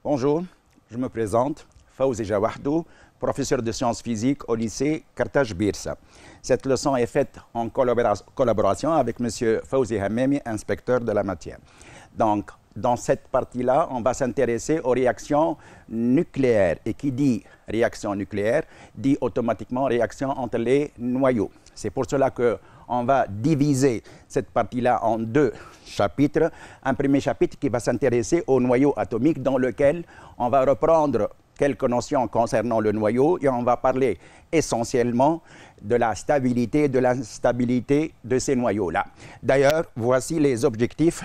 Bonjour, je me présente, Fawzi Jawahdou, professeur de sciences physiques au lycée Carthage Birsa. Cette leçon est faite en collaboration avec M. Fawzi Hammemi, inspecteur de la matière. Donc, dans cette partie-là, on va s'intéresser aux réactions nucléaires. Et qui dit réaction nucléaire, dit automatiquement réaction entre les noyaux. C'est pour cela qu'on va diviser cette partie-là en deux chapitres. Un premier chapitre qui va s'intéresser au noyau atomique dans lequel on va reprendre quelques notions concernant le noyau et on va parler essentiellement de la stabilité et de l'instabilité de ces noyaux-là. D'ailleurs, voici les objectifs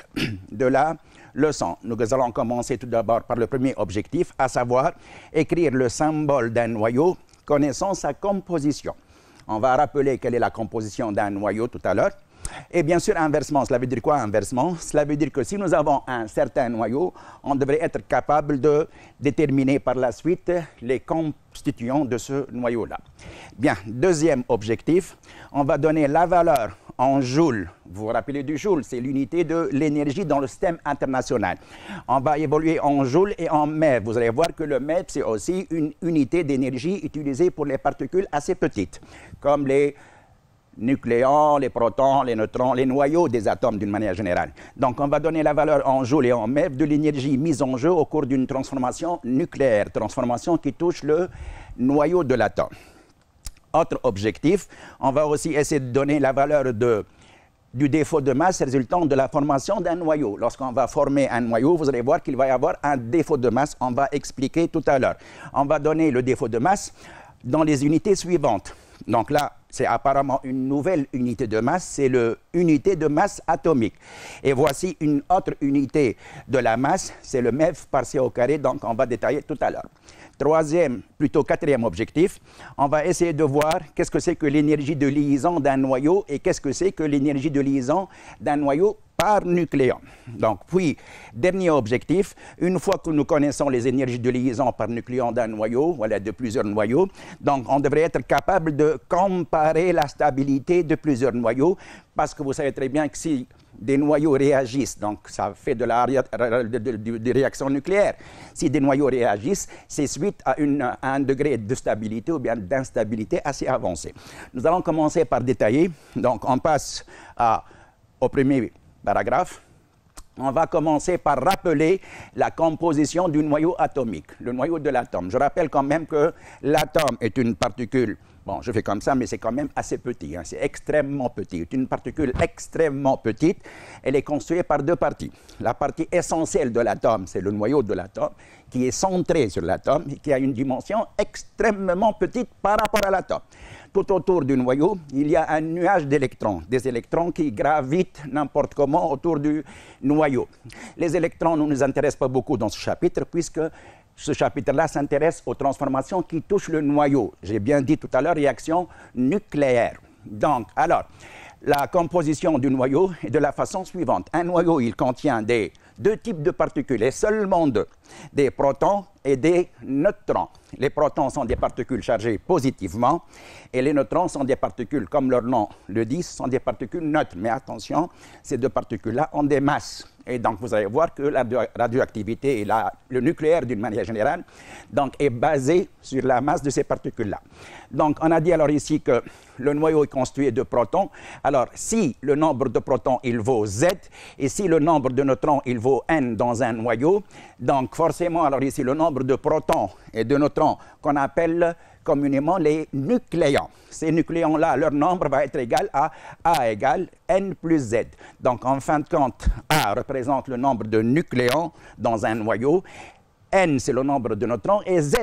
de la leçon. Nous allons commencer tout d'abord par le premier objectif, à savoir écrire le symbole d'un noyau connaissant sa composition. On va rappeler quelle est la composition d'un noyau tout à l'heure. Et bien sûr, inversement, cela veut dire quoi inversement? Cela veut dire que si nous avons un certain noyau, on devrait être capable de déterminer par la suite les constituants de ce noyau-là. Bien, deuxième objectif, on va donner la valeur en joules. Vous vous rappelez du joule, c'est l'unité de l'énergie dans le système international. On va évoluer en joules et en MeV. Vous allez voir que le MeV, c'est aussi une unité d'énergie utilisée pour les particules assez petites, comme les nucléons, les protons, les neutrons, les noyaux des atomes d'une manière générale. Donc, on va donner la valeur en joules et en MeV de l'énergie mise en jeu au cours d'une transformation nucléaire, transformation qui touche le noyau de l'atome. Autre objectif, on va aussi essayer de donner la valeur du défaut de masse résultant de la formation d'un noyau. Lorsqu'on va former un noyau, vous allez voir qu'il va y avoir un défaut de masse. On va expliquer tout à l'heure. On va donner le défaut de masse dans les unités suivantes. Donc là, c'est apparemment une nouvelle unité de masse, c'est l'unité de masse atomique. Et voici une autre unité de la masse, c'est le MeV par C au carré, donc on va détailler tout à l'heure. Troisième, plutôt quatrième objectif, on va essayer de voir qu'est-ce que c'est que l'énergie de liaison d'un noyau et qu'est-ce que c'est que l'énergie de liaison d'un noyau par nucléon. Donc, puis, dernier objectif, une fois que nous connaissons les énergies de liaison par nucléon d'un noyau, voilà, de plusieurs noyaux, donc on devrait être capable de comparer la stabilité de plusieurs noyaux, parce que vous savez très bien que si des noyaux réagissent, donc ça fait des réactions nucléaires. Si des noyaux réagissent, c'est suite à un degré de stabilité ou bien d'instabilité assez avancé. Nous allons commencer par détailler. Donc, on passe au premier paragraphe. On va commencer par rappeler la composition du noyau atomique, le noyau de l'atome. Je rappelle quand même que l'atome est une particule. Bon, je fais comme ça, mais c'est quand même assez petit. Hein. C'est extrêmement petit. C'est une particule extrêmement petite. Elle est constituée par deux parties. La partie essentielle de l'atome, c'est le noyau de l'atome, qui est centré sur l'atome et qui a une dimension extrêmement petite par rapport à l'atome. Tout autour du noyau, il y a un nuage d'électrons, des électrons qui gravitent n'importe comment autour du noyau. Les électrons ne nous intéressent pas beaucoup dans ce chapitre, puisque ce chapitre-là s'intéresse aux transformations qui touchent le noyau. J'ai bien dit tout à l'heure, réaction nucléaire. Donc, alors, la composition du noyau est de la façon suivante. Un noyau, il contient deux types de particules, et seulement deux, des protons et des neutrons. Les protons sont des particules chargées positivement et les neutrons sont des particules, comme leur nom le dit, sont des particules neutres. Mais attention, ces deux particules-là ont des masses. Et donc, vous allez voir que la radioactivité et le nucléaire, d'une manière générale, donc, est basé sur la masse de ces particules-là. Donc, on a dit alors ici que le noyau est constitué de protons. Alors, si le nombre de protons, il vaut Z, et si le nombre de neutrons, il vaut N dans un noyau, donc forcément, alors ici, le nombre de protons et de neutrons qu'on appelle communément les nucléons. Ces nucléons-là, leur nombre va être égal à A égale N plus Z. Donc, en fin de compte, A représente le nombre de nucléons dans un noyau, N, c'est le nombre de neutrons, et Z,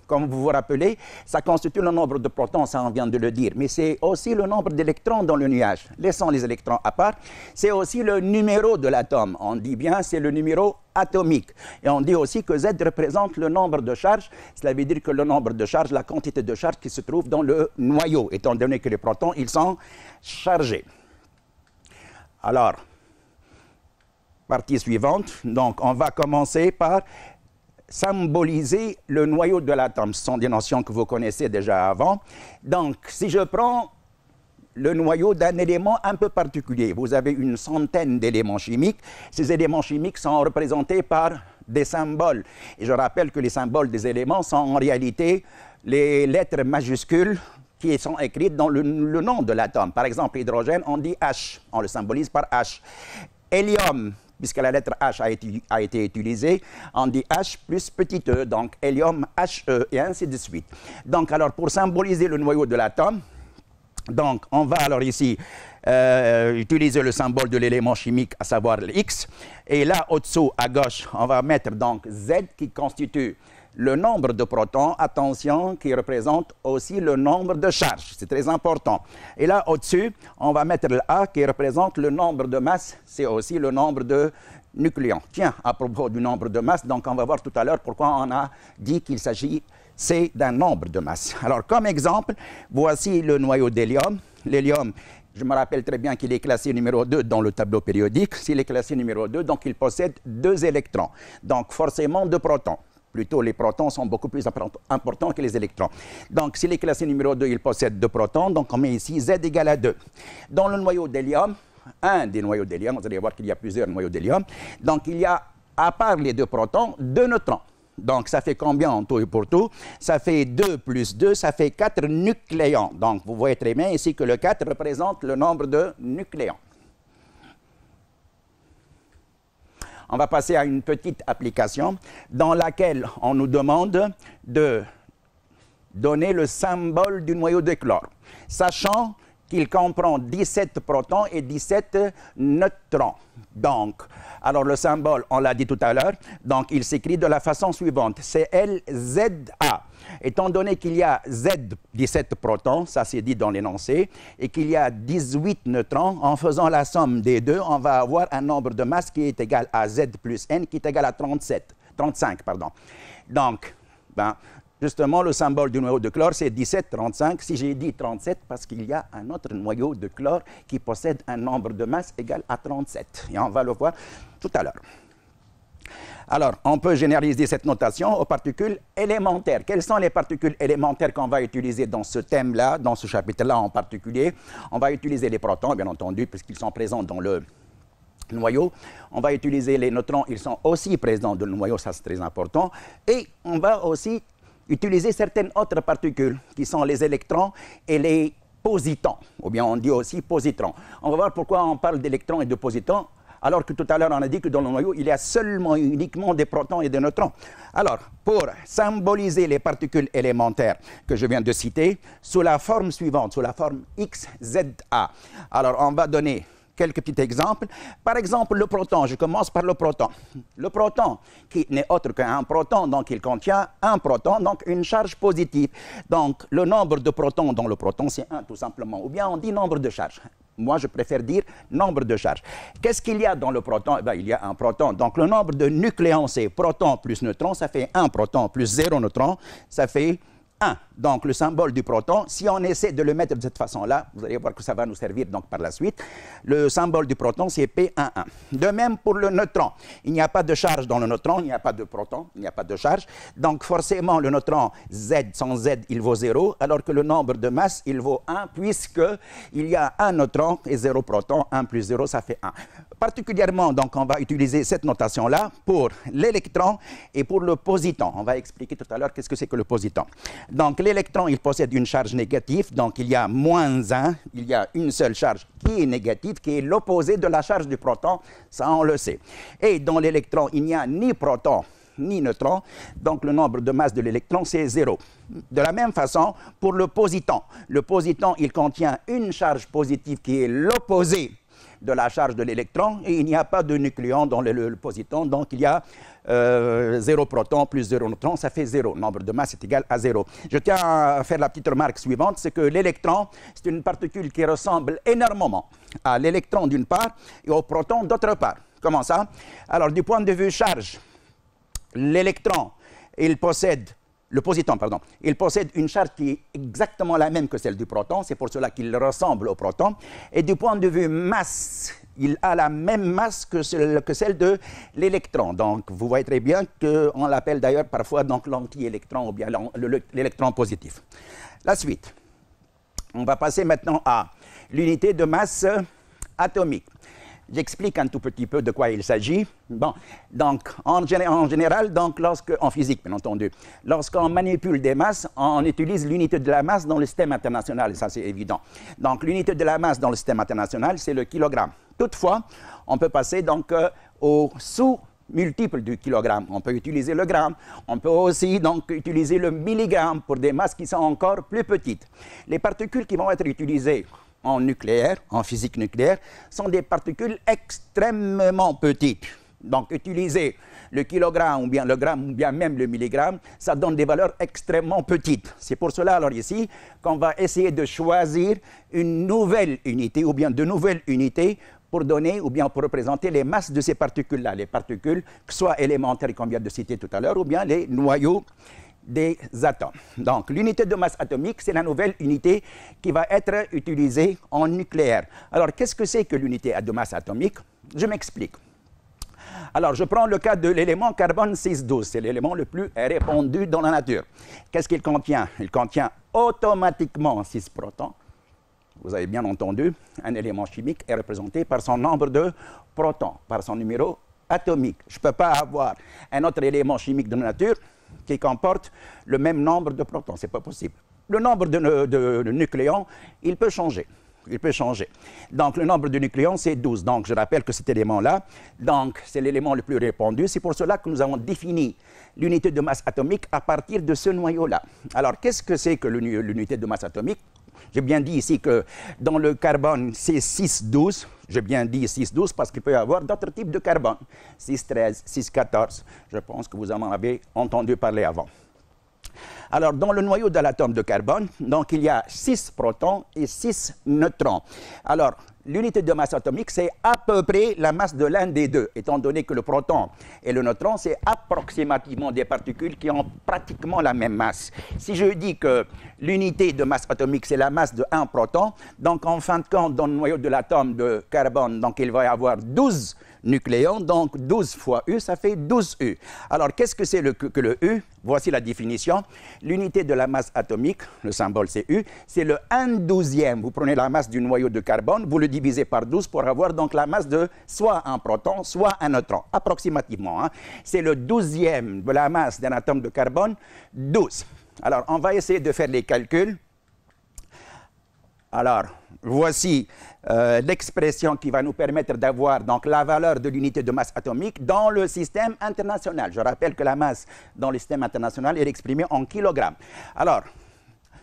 comme vous vous rappelez, ça constitue le nombre de protons, ça on vient de le dire, mais c'est aussi le nombre d'électrons dans le nuage. Laissons les électrons à part, c'est aussi le numéro de l'atome. On dit bien c'est le numéro atomique. Et on dit aussi que Z représente le nombre de charges. Cela veut dire que le nombre de charges, la quantité de charges qui se trouve dans le noyau, étant donné que les protons, ils sont chargés. Alors, partie suivante. Donc, on va commencer par symboliser le noyau de l'atome. Ce sont des notions que vous connaissez déjà avant. Donc, si je prends le noyau d'un élément un peu particulier, vous avez une centaine d'éléments chimiques. Ces éléments chimiques sont représentés par des symboles. Et je rappelle que les symboles des éléments sont en réalité les lettres majuscules qui sont écrites dans le nom de l'atome. Par exemple, l'hydrogène, on dit H, on le symbolise par H. Hélium, puisque la lettre H a été utilisée, on dit H plus petit e, donc hélium, HE, et ainsi de suite. Donc, alors, pour symboliser le noyau de l'atome, donc, on va alors ici utiliser le symbole de l'élément chimique, à savoir le X. Et là, au-dessous, à gauche, on va mettre donc Z qui constitue le nombre de protons, attention, qui représente aussi le nombre de charges. C'est très important. Et là, au-dessus, on va mettre le A qui représente le nombre de masses. C'est aussi le nombre de nucléons. Tiens, à propos du nombre de masses, donc on va voir tout à l'heure pourquoi on a dit qu'il s'agit d'un nombre de masses. Alors, comme exemple, voici le noyau d'hélium. L'hélium, je me rappelle très bien qu'il est classé numéro 2 dans le tableau périodique. S'il est classé numéro 2, donc il possède 2 électrons. Donc, forcément 2 protons. Plutôt, les protons sont beaucoup plus importants que les électrons. Donc, s'il est classé numéro 2, il possède 2 protons. Donc, on met ici Z égale à 2. Dans le noyau d'hélium, un des noyaux d'hélium, vous allez voir qu'il y a plusieurs noyaux d'hélium. Donc, il y a, à part les 2 protons, 2 neutrons. Donc, ça fait combien en tout et pour tout? Ça fait 2 plus 2, ça fait 4 nucléons. Donc, vous voyez très bien ici que le 4 représente le nombre de nucléons. On va passer à une petite application dans laquelle on nous demande de donner le symbole du noyau de chlore, sachant qu'il comprend 17 protons et 17 neutrons. Donc, alors le symbole, on l'a dit tout à l'heure, donc il s'écrit de la façon suivante, c'est LZA. Étant donné qu'il y a Z, 17 protons, ça c'est dit dans l'énoncé, et qu'il y a 18 neutrons, en faisant la somme des deux, on va avoir un nombre de masse qui est égal à Z plus N, qui est égal à 35. Donc, justement, le symbole du noyau de chlore, c'est 17, 35. Si j'ai dit 37, parce qu'il y a un autre noyau de chlore qui possède un nombre de masse égal à 37. Et on va le voir tout à l'heure. Alors, on peut généraliser cette notation aux particules élémentaires. Quelles sont les particules élémentaires qu'on va utiliser dans ce thème-là, dans ce chapitre-là en particulier? On va utiliser les protons, bien entendu, puisqu'ils sont présents dans le noyau. On va utiliser les neutrons, ils sont aussi présents dans le noyau, ça c'est très important. Et on va aussi utiliser certaines autres particules, qui sont les électrons et les positons, ou bien on dit aussi positrons. On va voir pourquoi on parle d'électrons et de positons, alors que tout à l'heure, on a dit que dans le noyau, il y a seulement uniquement des protons et des neutrons. Alors, pour symboliser les particules élémentaires que je viens de citer, sous la forme suivante, sous la forme XZA. Alors, on va donner quelques petits exemples. Par exemple, le proton. Je commence par le proton. Le proton, qui n'est autre qu'un proton, donc il contient un proton, donc une charge positive. Donc, le nombre de protons dans le proton, c'est 1 tout simplement. Ou bien on dit nombre de charges. Moi, je préfère dire nombre de charges. Qu'est-ce qu'il y a dans le proton? Eh bien, il y a un proton. Donc, le nombre de nucléons, c'est proton plus neutron. Ça fait 1 proton plus 0 neutron. Ça fait 1. Donc, le symbole du proton, si on essaie de le mettre de cette façon-là, vous allez voir que ça va nous servir donc par la suite. Le symbole du proton, c'est P11. De même pour le neutron. Il n'y a pas de charge dans le neutron, il n'y a pas de proton, il n'y a pas de charge. Donc, forcément, le neutron Z, sans Z, il vaut 0, alors que le nombre de masse, il vaut 1, puisqu'il y a un neutron et 0 proton. 1 plus 0, ça fait 1. Particulièrement, donc, on va utiliser cette notation-là pour l'électron et pour le positon. On va expliquer tout à l'heure qu'est-ce que c'est que le positon. Donc, l'électron, il possède une charge négative, donc il y a moins 1, il y a une seule charge qui est négative, qui est l'opposé de la charge du proton, ça on le sait. Et dans l'électron, il n'y a ni proton ni neutron, donc le nombre de masse de l'électron, c'est 0. De la même façon, pour le positon. Le positon, il contient une charge positive qui est l'opposé de la charge de l'électron, et il n'y a pas de nucléon dans le positon, donc il y a 0 proton plus 0 neutron, ça fait 0. Le nombre de masse est égal à 0. Je tiens à faire la petite remarque suivante, c'est que l'électron, c'est une particule qui ressemble énormément à l'électron d'une part et au proton d'autre part. Comment ça? Alors, du point de vue charge, l'électron, il possède le positron, pardon, il possède une charge qui est exactement la même que celle du proton, c'est pour cela qu'il ressemble au proton. Et du point de vue masse, il a la même masse que celle de l'électron. Donc, vous voyez très bien qu'on l'appelle d'ailleurs parfois l'anti-électron ou bien l'électron positif. La suite. On va passer maintenant à l'unité de masse atomique. J'explique un tout petit peu de quoi il s'agit. Bon, donc, en général, donc, en physique, bien entendu, lorsqu'on manipule des masses, on utilise l'unité de la masse dans le système international, ça c'est évident. Donc, l'unité de la masse dans le système international, c'est le kilogramme. Toutefois, on peut passer donc au sous-multiple du kilogramme. On peut utiliser le gramme, on peut aussi donc utiliser le milligramme pour des masses qui sont encore plus petites. Les particules qui vont être utilisées en nucléaire, en physique nucléaire, sont des particules extrêmement petites. Donc, utiliser le kilogramme ou bien le gramme ou bien même le milligramme, ça donne des valeurs extrêmement petites. C'est pour cela, alors ici, qu'on va essayer de choisir une nouvelle unité ou bien de nouvelles unités pour donner ou bien pour représenter les masses de ces particules-là. Les particules, que ce soit élémentaires qu'on vient de citer tout à l'heure, ou bien les noyaux des atomes. Donc, l'unité de masse atomique, c'est la nouvelle unité qui va être utilisée en nucléaire. Alors, qu'est-ce que c'est que l'unité de masse atomique? Je m'explique. Alors, je prends le cas de l'élément carbone 612. C'est l'élément le plus répandu dans la nature. Qu'est-ce qu'il contient? Il contient automatiquement 6 protons. Vous avez bien entendu, un élément chimique est représenté par son nombre de protons, par son numéro atomique. Je ne peux pas avoir un autre élément chimique de la nature qui comporte le même nombre de protons. Ce n'est pas possible. Le nombre de nucléons, il peut changer. Il peut changer. Donc, le nombre de nucléons, c'est 12. Donc, je rappelle que cet élément-là, donc, c'est l'élément le plus répandu. C'est pour cela que nous avons défini l'unité de masse atomique à partir de ce noyau-là. Alors, qu'est-ce que c'est que l'unité de masse atomique? J'ai bien dit ici que dans le carbone, c'est 6,12. J'ai bien dit 6,12 parce qu'il peut y avoir d'autres types de carbone. 6,13, 6,14. Je pense que vous en avez entendu parler avant. Alors, dans le noyau de l'atome de carbone, donc, il y a 6 protons et 6 neutrons. Alors, l'unité de masse atomique, c'est à peu près la masse de l'un des deux, étant donné que le proton et le neutron, c'est approximativement des particules qui ont pratiquement la même masse. Si je dis que l'unité de masse atomique, c'est la masse de 1 proton, donc en fin de compte, dans le noyau de l'atome de carbone, donc, il va y avoir 12 nucléons, donc 12 fois U, ça fait 12 U. Alors, qu'est-ce que c'est que le U? Voici la définition. L'unité de la masse atomique, le symbole c'est U, c'est le 1/12e. Vous prenez la masse du noyau de carbone, vous le divisez par 12 pour avoir donc la masse de soit un proton, soit un neutron, approximativement. Hein. C'est le 12e de la masse d'un atome de carbone, 12. Alors, on va essayer de faire les calculs. Alors, voici l'expression qui va nous permettre d'avoir donc la valeur de l'unité de masse atomique dans le système international. Je rappelle que la masse dans le système international est exprimée en kilogrammes. Alors,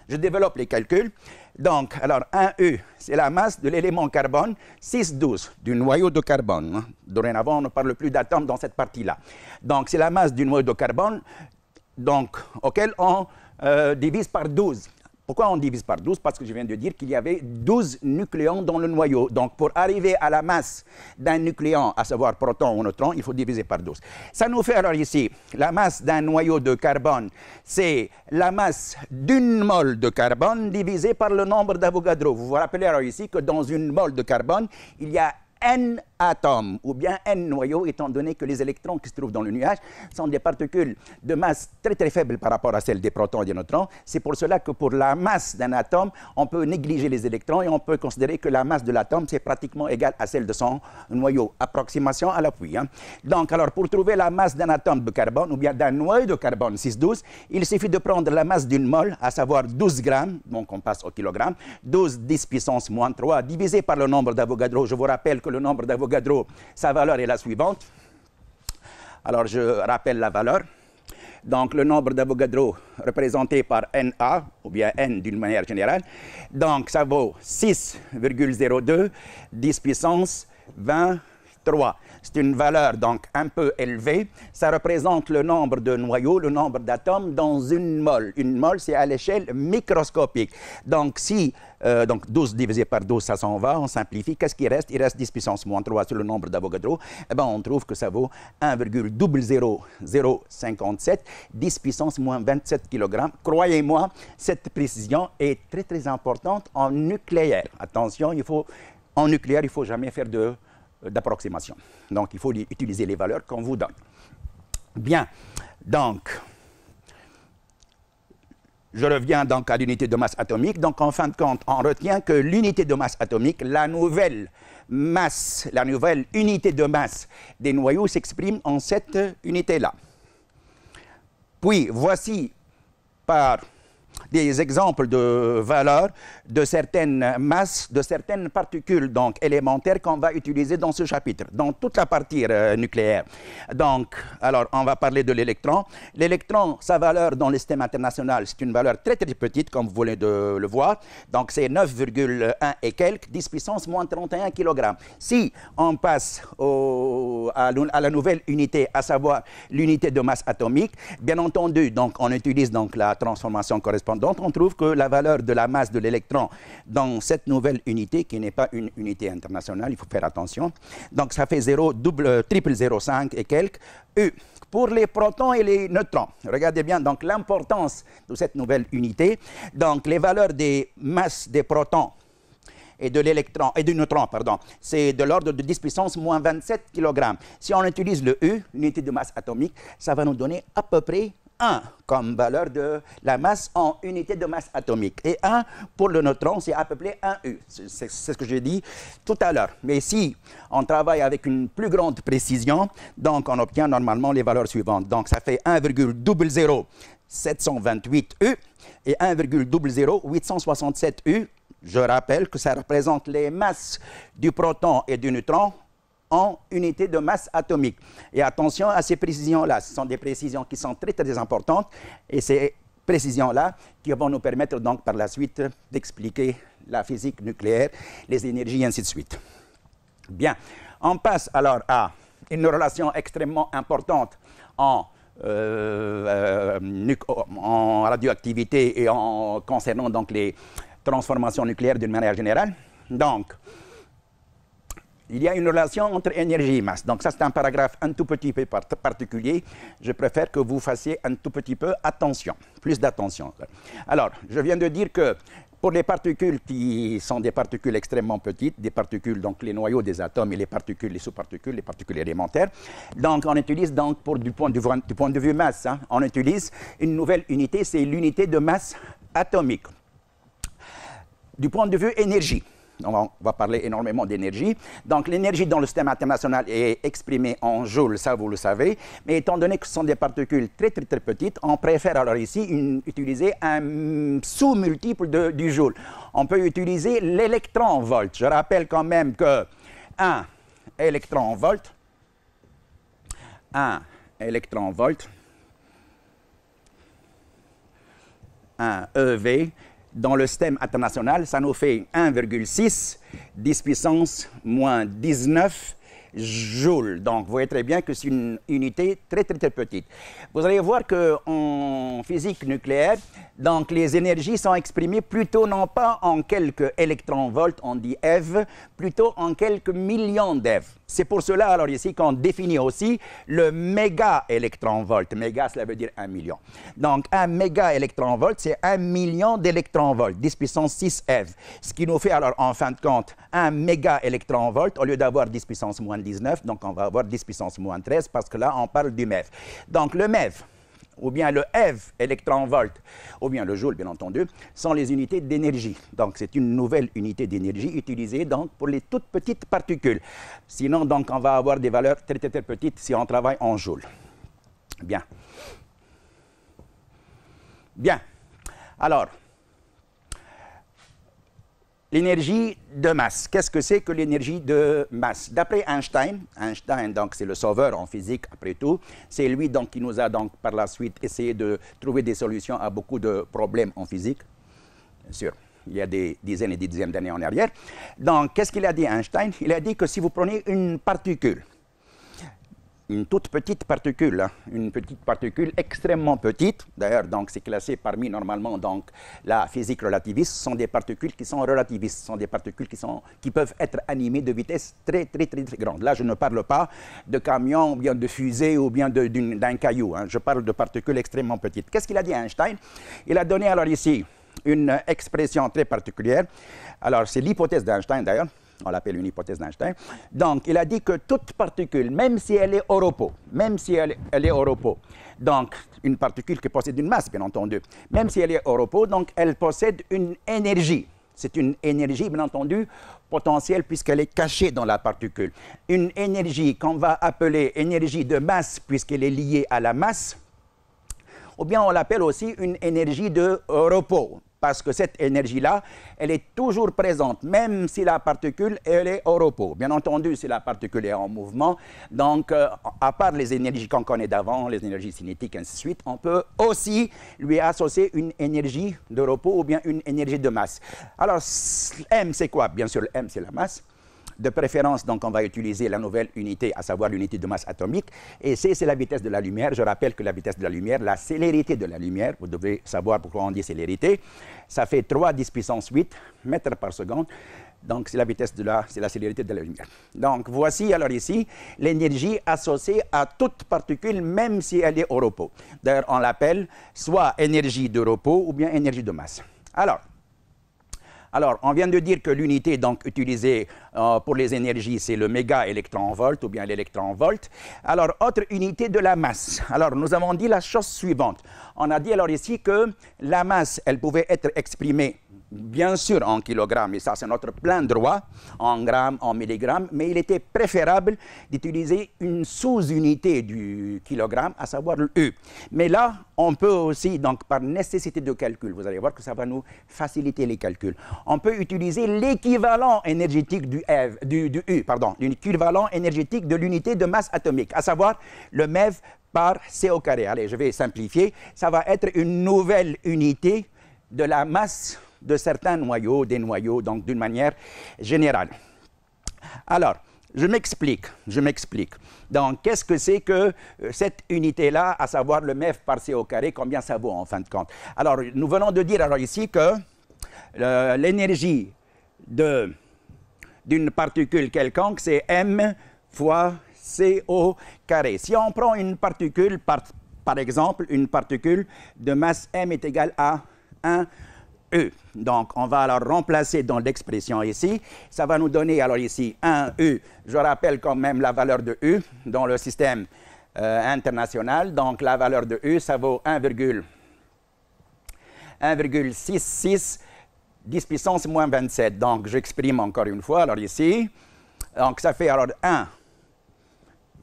je développe les calculs. Donc, alors 1U, c'est la masse de l'élément carbone 6,12 du noyau de carbone. Dorénavant, on ne parle plus d'atomes dans cette partie-là. Donc, c'est la masse du noyau de carbone donc, auquel on divise par 12. Pourquoi on divise par 12? Parce que je viens de dire qu'il y avait 12 nucléons dans le noyau. Donc, pour arriver à la masse d'un nucléon, à savoir proton ou neutron, il faut diviser par 12. Ça nous fait alors ici, la masse d'un noyau de carbone, c'est la masse d'une mole de carbone divisée par le nombre d'Avogadro. Vous vous rappelez alors ici que dans une mole de carbone, il y a N atomes ou bien N noyaux, étant donné que les électrons qui se trouvent dans le nuage sont des particules de masse très très faible par rapport à celle des protons et des neutrons. C'est pour cela que pour la masse d'un atome, on peut négliger les électrons et on peut considérer que la masse de l'atome, c'est pratiquement égal à celle de son noyau. Approximation à l'appui. Hein. Donc, alors, pour trouver la masse d'un atome de carbone ou bien d'un noyau de carbone 6,12, il suffit de prendre la masse d'une mole, à savoir 12 grammes, donc on passe au kilogramme, 12 10 puissance moins 3, divisé par le nombre d'Avogadro. Je vous rappelle que le nombre d'Avogadro, sa valeur est la suivante. Alors, je rappelle la valeur. Donc, le nombre d'Avogadro représenté par Na, ou bien N d'une manière générale. Donc, ça vaut 6,02, 10 puissance 20 3, c'est une valeur donc un peu élevée. Ça représente le nombre de noyaux, le nombre d'atomes dans une mole. Une mole, c'est à l'échelle microscopique. Donc, si donc 12 divisé par 12, ça s'en va, on simplifie. Qu'est-ce qui reste? Il reste 10 puissance moins 3 sur le nombre d'Avogadro. Eh bien, on trouve que ça vaut 1,00057, 10 puissance moins 27 kg. Croyez-moi, cette précision est très, très importante en nucléaire. Attention, en nucléaire, il ne faut jamais faire d'approximation. Donc, il faut utiliser les valeurs qu'on vous donne. Bien, donc, je reviens donc à l'unité de masse atomique. Donc, en fin de compte, on retient que l'unité de masse atomique, la nouvelle unité de masse des noyaux s'exprime en cette unité-là. Puis, voici par des exemples de valeurs de certaines masses, de certaines particules donc élémentaires qu'on va utiliser dans ce chapitre, dans toute la partie nucléaire. Donc, alors, on va parler de l'électron. L'électron, sa valeur dans le système international, c'est une valeur très très petite, comme vous voulez le voir. Donc, c'est 9,1 et quelques, 10 puissance moins 31 kg. Si on passe à la nouvelle unité, à savoir l'unité de masse atomique, bien entendu, donc, on utilise donc la transformation correspondante. On trouve que la valeur de la masse de l'électron dans cette nouvelle unité, qui n'est pas une unité internationale, il faut faire attention, donc ça fait 0,005 et quelques U. Pour les protons et les neutrons, regardez bien donc l'importance de cette nouvelle unité. Donc les valeurs des masses des protons et de l'électron et du neutron, pardon, c'est de l'ordre de 10 puissance moins 27 kg. Si on utilise le U, l'unité de masse atomique, ça va nous donner à peu près 1 comme valeur de la masse en unité de masse atomique. Et 1 pour le neutron, c'est à peu près 1 U. C'est ce que j'ai dit tout à l'heure. Mais si on travaille avec une plus grande précision, donc on obtient normalement les valeurs suivantes. Donc ça fait 1,00728 U et 1,00867 U. Je rappelle que ça représente les masses du proton et du neutron en unité de masse atomique. Et attention à ces précisions-là. Ce sont des précisions qui sont très, très importantes. Et ces précisions-là qui vont nous permettre donc par la suite d'expliquer la physique nucléaire, les énergies, et ainsi de suite. Bien. On passe alors à une relation extrêmement importante en radioactivité et en concernant donc les transformations nucléaires d'une manière générale. Donc, il y a une relation entre énergie et masse. Donc ça, c'est un paragraphe un tout petit peu particulier. Je préfère que vous fassiez un tout petit peu attention, plus d'attention. Alors, je viens de dire que pour les particules qui sont des particules extrêmement petites, des particules, donc les noyaux des atomes et les particules, les sous-particules, les particules élémentaires, donc on utilise donc, du point de vue masse, hein, on utilise une nouvelle unité, c'est l'unité de masse atomique. Du point de vue énergie, on va parler énormément d'énergie. Donc, l'énergie dans le système international est exprimée en joules, ça vous le savez. Mais étant donné que ce sont des particules très, très, très petites, on préfère alors ici utiliser un sous-multiple du joule. On peut utiliser l'électron-volt. Je rappelle quand même que 1 électron-volt, 1 EV, dans le système international, ça nous fait 1,6, 10 puissance moins 19 joules. Donc, vous voyez très bien que c'est une unité très, très, très petite. Vous allez voir qu'en physique nucléaire, donc les énergies sont exprimées plutôt non pas en quelques électronvolts, on dit EV, plutôt en quelques millions d'EV. C'est pour cela, alors ici, qu'on définit aussi le méga-électronvolt. Méga, cela veut dire 1 million. Donc, un méga-électronvolt, c'est 1 million d'électronvolts, 10 puissance 6 EV. Ce qui nous fait alors, en fin de compte, un méga-électronvolt, au lieu d'avoir 10 puissance moins 19, donc on va avoir 10 puissance moins 13, parce que là, on parle du MeV. Donc, le MeV, ou bien le EV, électronvolt, ou bien le joule, bien entendu, sont les unités d'énergie. Donc, c'est une nouvelle unité d'énergie utilisée donc, pour les toutes petites particules. Sinon, donc, on va avoir des valeurs très, très, très petites si on travaille en joule. Bien. Bien. Alors, l'énergie de masse. Qu'est-ce que c'est que l'énergie de masse? D'après Einstein, donc c'est le sauveur en physique après tout, c'est lui donc qui nous a donc par la suite essayé de trouver des solutions à beaucoup de problèmes en physique, bien sûr. il y a des dizaines et des dizaines d'années en arrière. Donc, qu'est-ce qu'il a dit Einstein? Il a dit que si vous prenez une particule, une toute petite particule, hein, une petite particule extrêmement petite, d'ailleurs, donc c'est classé parmi normalement donc la physique relativiste, ce sont des particules qui sont relativistes, ce sont des particules qui peuvent être animées de vitesse très grande. Là, je ne parle pas de camions ou bien de fusées ou bien d'un caillou, hein, je parle de particules extrêmement petites. Qu'est-ce qu'il a dit Einstein? Il a donné alors ici une expression très particulière. Alors, c'est l'hypothèse d'Einstein d'ailleurs. On l'appelle une hypothèse d'Einstein. Donc, il a dit que toute particule, même si elle est au repos, donc une particule qui possède une masse, bien entendu, même si elle est au repos, donc elle possède une énergie. C'est une énergie, bien entendu, potentielle puisqu'elle est cachée dans la particule. Une énergie qu'on va appeler énergie de masse puisqu'elle est liée à la masse, ou bien on l'appelle aussi une énergie de repos. Parce que cette énergie-là, elle est toujours présente, même si la particule, elle est au repos. Bien entendu, si la particule est en mouvement, donc, à part les énergies qu'on connaît d'avant, les énergies cinétiques, ainsi de suite, on peut aussi lui associer une énergie de repos ou bien une énergie de masse. Alors, M, c'est quoi? Bien sûr, M, c'est la masse. De préférence, donc, on va utiliser la nouvelle unité, à savoir l'unité de masse atomique. Et C, c'est la vitesse de la lumière. Je rappelle que la vitesse de la lumière, la célérité de la lumière, vous devez savoir pourquoi on dit célérité, ça fait 3 10 puissance 8 mètres par seconde. Donc, c'est la vitesse c'est la célérité de la lumière. Donc, voici alors ici l'énergie associée à toute particule, même si elle est au repos. D'ailleurs, on l'appelle soit énergie de repos ou bien énergie de masse. Alors, on vient de dire que l'unité donc utilisée pour les énergies, c'est le méga-électron-volt ou bien l'électron-volt. Alors, autre unité de la masse. Alors, nous avons dit la chose suivante. On a dit alors ici que la masse, elle pouvait être exprimée bien sûr en kilogrammes, et ça c'est notre plein droit, en grammes, en milligrammes, mais il était préférable d'utiliser une sous-unité du kilogramme, à savoir le U. Mais là, on peut aussi, donc par nécessité de calcul, vous allez voir que ça va nous faciliter les calculs, on peut utiliser l'équivalent énergétique du U, l'équivalent énergétique de l'unité de masse atomique, à savoir le MeV par C au carré. Allez, je vais simplifier. Ça va être une nouvelle unité de la masse de certains noyaux, des noyaux, donc d'une manière générale. Alors, je m'explique. Donc, qu'est-ce que c'est que cette unité-là, à savoir le MeV par C au carré, combien ça vaut en fin de compte? Alors, nous venons de dire alors ici que l'énergie d'une particule quelconque, c'est M fois C au carré. Si on prend une particule, par exemple, une particule de masse M est égale à 1 E. Donc, on va alors remplacer dans l'expression ici. Ça va nous donner alors ici 1 E. Je rappelle quand même la valeur de E dans le système international. Donc, la valeur de E, ça vaut 1,66 10 puissance moins 27. Donc, j'exprime encore une fois. Alors ici, donc ça fait alors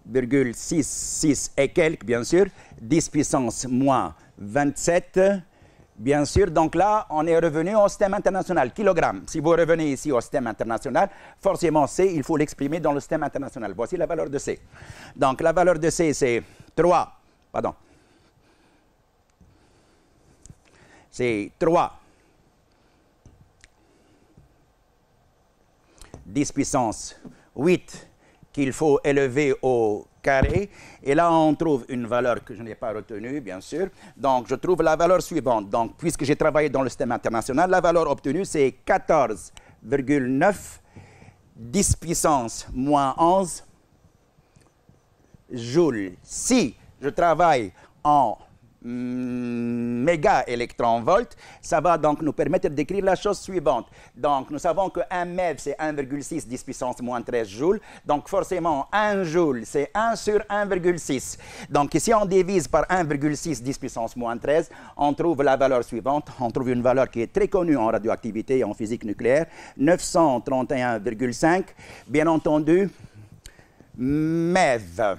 1,66 et quelques, bien sûr, 10 puissance moins 27. Bien sûr, donc là, on est revenu au système international, kilogramme. Si vous revenez ici au système international, forcément C, il faut l'exprimer dans le système international. Voici la valeur de C. Donc, la valeur de C, c'est 10 puissance 8 qu'il faut élever au carré. Et là, on trouve une valeur que je n'ai pas retenue, bien sûr. Donc, je trouve la valeur suivante. Donc, puisque j'ai travaillé dans le système international, la valeur obtenue, c'est 14,9 10 puissance moins 11 joules. Si je travaille en méga-électron-volt, ça va donc nous permettre d'écrire la chose suivante. Donc, nous savons que 1 MeV, c'est 1,6 10 puissance moins 13 joules. Donc, forcément, 1 joule, c'est 1 sur 1,6. Donc, ici, on divise par 1,6 10 puissance moins 13. On trouve la valeur suivante. On trouve une valeur qui est très connue en radioactivité et en physique nucléaire. 931,5. Bien entendu, MeV.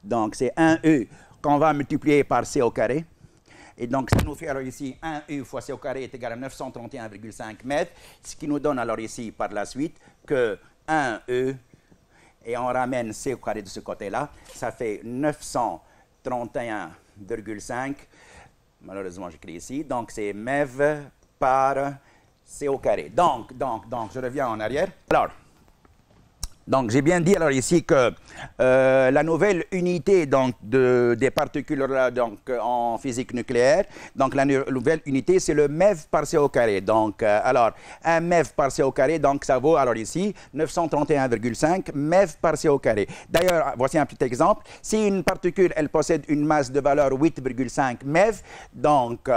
Donc, c'est 1E qu'on va multiplier par C au carré. Et donc, ça nous fait alors ici 1E fois C au carré est égal à 931,5 mètres, ce qui nous donne alors ici par la suite que 1E, et on ramène C au carré de ce côté-là, ça fait 931,5 malheureusement j'écris ici, donc c'est MeV par C au carré. Donc, je reviens en arrière. Alors, donc j'ai bien dit alors ici que la nouvelle unité donc, des particules donc, en physique nucléaire, donc la nouvelle unité c'est le MeV par C au carré. Donc alors un MeV par C au carré, donc ça vaut alors ici 931,5 MeV par C au carré. D'ailleurs, voici un petit exemple. Si une particule elle possède une masse de valeur 8,5 MeV, donc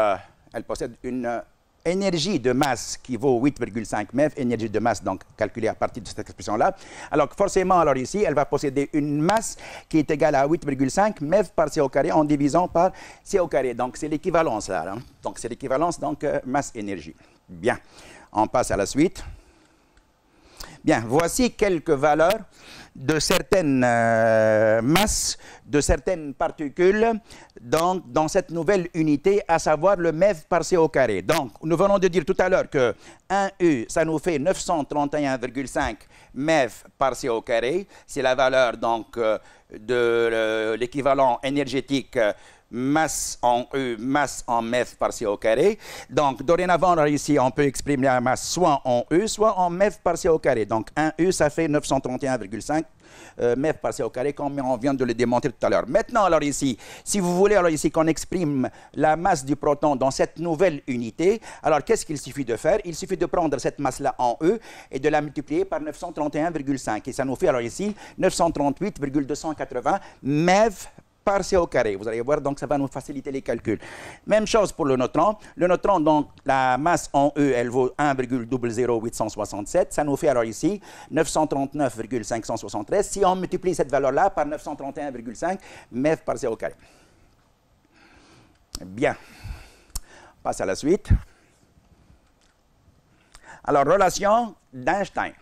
elle possède une énergie de masse qui vaut 8,5 MeV, énergie de masse donc calculée à partir de cette expression-là. Alors forcément, alors ici, elle va posséder une masse qui est égale à 8,5 MeV par C au carré en divisant par C au carré. Donc c'est l'équivalence là. Hein. Donc c'est l'équivalence donc masse-énergie. Bien, on passe à la suite. Bien, voici quelques valeurs de certaines masses, de certaines particules donc, dans cette nouvelle unité, à savoir le MeV par C au carré. Donc, nous venons de dire tout à l'heure que 1U, ça nous fait 931,5 MeV par C au carré. C'est la valeur donc, de l'équivalent énergétique masse en E, masse en MeV par C au carré. Donc, dorénavant, ici, on peut exprimer la masse soit en E, soit en MeV par C au carré. Donc, 1E, ça fait 931,5 MeV par C au carré, comme on vient de le démontrer tout à l'heure. Maintenant, alors ici, si vous voulez, alors ici, qu'on exprime la masse du proton dans cette nouvelle unité, alors qu'est-ce qu'il suffit de faire? Il suffit de prendre cette masse-là en E et de la multiplier par 931,5. Et ça nous fait, alors ici, 938,280 MeV par C au carré. Vous allez voir, donc ça va nous faciliter les calculs. Même chose pour le neutron. Le neutron, donc, la masse en E, elle vaut 1,00867. Ça nous fait alors ici 939,573. Si on multiplie cette valeur-là par 931,5 MeV par C au carré. Bien. On passe à la suite. Alors, relation d'Einstein.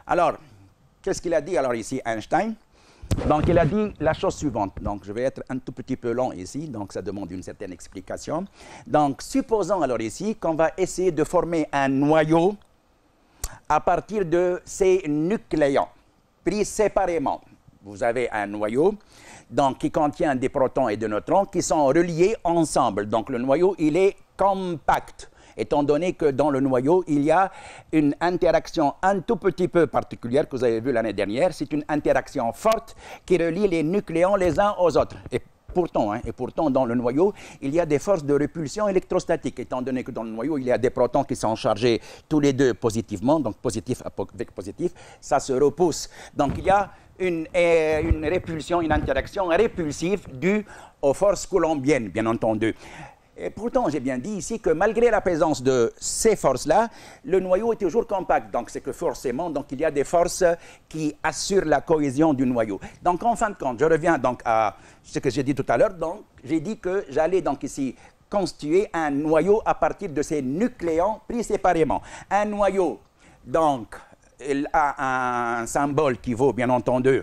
Alors, qu'est-ce qu'il a dit alors ici, Einstein? Donc, il a dit la chose suivante. Donc, je vais être un tout petit peu long ici, donc ça demande une certaine explication. Donc, supposons alors ici qu'on va essayer de former un noyau à partir de ces nucléons pris séparément. Vous avez un noyau donc, qui contient des protons et des neutrons qui sont reliés ensemble. Donc, le noyau, il est compact, étant donné que dans le noyau, il y a une interaction un tout petit peu particulière que vous avez vue l'année dernière. C'est une interaction forte qui relie les nucléons les uns aux autres. Et pourtant, dans le noyau, il y a des forces de répulsion électrostatique, étant donné que dans le noyau, il y a des protons qui sont chargés tous les deux positivement, donc positif avec positif, ça se repousse. Donc, il y a une répulsion, une interaction répulsive due aux forces coulombiennes, bien entendu. Et pourtant, j'ai bien dit ici que malgré la présence de ces forces-là, le noyau est toujours compact. Donc, c'est que forcément, donc, il y a des forces qui assurent la cohésion du noyau. Donc, en fin de compte, je reviens donc à ce que j'ai dit tout à l'heure. Donc, j'ai dit que j'allais donc ici constituer un noyau à partir de ces nucléons pris séparément. Un noyau, donc, il a un symbole qui vaut, bien entendu,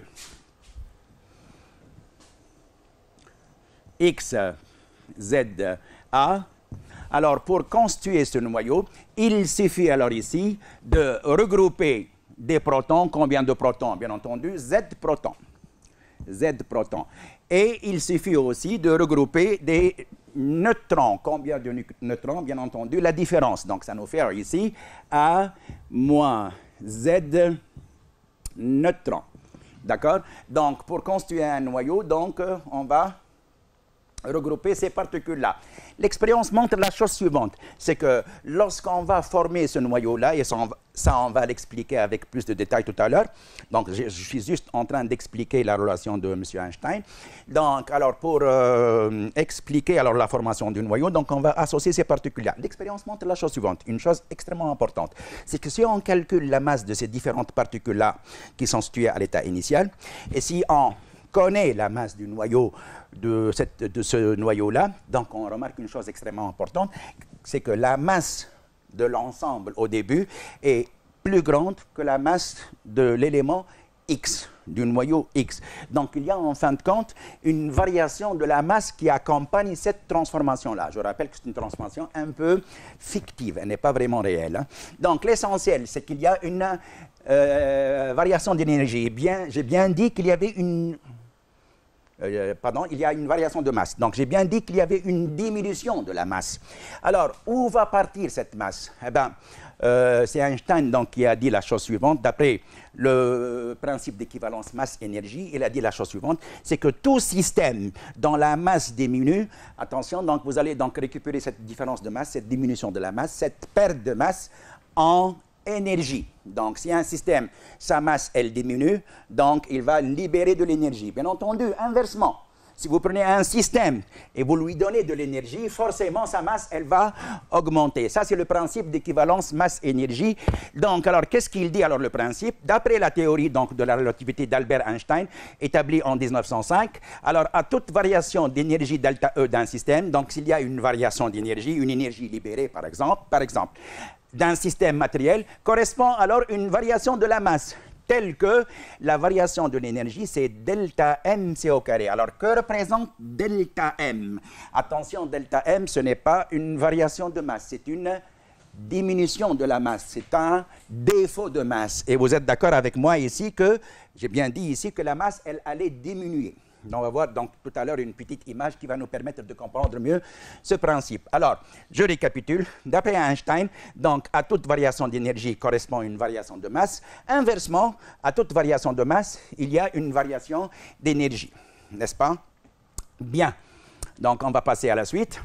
X, Z, A. Alors, pour constituer ce noyau, il suffit alors ici de regrouper des protons. Combien de protons? Bien entendu, Z protons. Z protons. Et il suffit aussi de regrouper des neutrons. Combien de neutrons? Bien entendu, la différence. Donc, ça nous fait alors ici A moins Z neutrons. D'accord? Donc, pour constituer un noyau, donc, on va regrouper ces particules-là. L'expérience montre la chose suivante, c'est que lorsqu'on va former ce noyau-là, et ça on va l'expliquer avec plus de détails tout à l'heure, donc je suis juste en train d'expliquer la relation de M. Einstein. Donc, alors pour expliquer alors la formation du noyau, donc on va associer ces particules-là. L'expérience montre la chose suivante, une chose extrêmement importante, c'est que si on calcule la masse de ces différentes particules-là qui sont situées à l'état initial, et si on connaît la masse du noyau de ce noyau-là, donc on remarque une chose extrêmement importante, c'est que la masse de l'ensemble au début est plus grande que la masse de l'élément X, du noyau X. Donc il y a en fin de compte une variation de la masse qui accompagne cette transformation-là. Je rappelle que c'est une transformation un peu fictive, elle n'est pas vraiment réelle. Hein. Donc l'essentiel, c'est qu'il y a une variation d'énergie. J'ai bien dit qu'il y avait une pardon, il y a une variation de masse. Donc, j'ai bien dit qu'il y avait une diminution de la masse. Alors, où va partir cette masse? Eh bien, c'est Einstein donc, qui a dit la chose suivante, d'après le principe d'équivalence masse-énergie, il a dit la chose suivante, c'est que tout système dont la masse diminue, attention, donc vous allez donc récupérer cette différence de masse, cette diminution de la masse, cette perte de masse en énergie. Donc, si un système, sa masse, elle diminue, donc il va libérer de l'énergie. Bien entendu, inversement, si vous prenez un système et vous lui donnez de l'énergie, forcément, sa masse, elle va augmenter. Ça, c'est le principe d'équivalence masse-énergie. Donc, alors, qu'est-ce qu'il dit, alors, le principe? D'après la théorie donc, de la relativité d'Albert Einstein, établie en 1905, alors, à toute variation d'énergie delta E d'un système, donc, s'il y a une variation d'énergie, une énergie libérée, par exemple, d'un système matériel, correspond alors une variation de la masse, telle que la variation de l'énergie, c'est delta m c au carré. Alors, que représente delta m? Attention, delta m, ce n'est pas une variation de masse, c'est une diminution de la masse, c'est un défaut de masse. Et vous êtes d'accord avec moi ici que, j'ai bien dit ici que la masse, elle allait diminuer. On va voir donc tout à l'heure une petite image qui va nous permettre de comprendre mieux ce principe. Alors, je récapitule. D'après Einstein, donc à toute variation d'énergie correspond une variation de masse. Inversement, à toute variation de masse, il y a une variation d'énergie. N'est-ce pas? Bien. Donc, on va passer à la suite.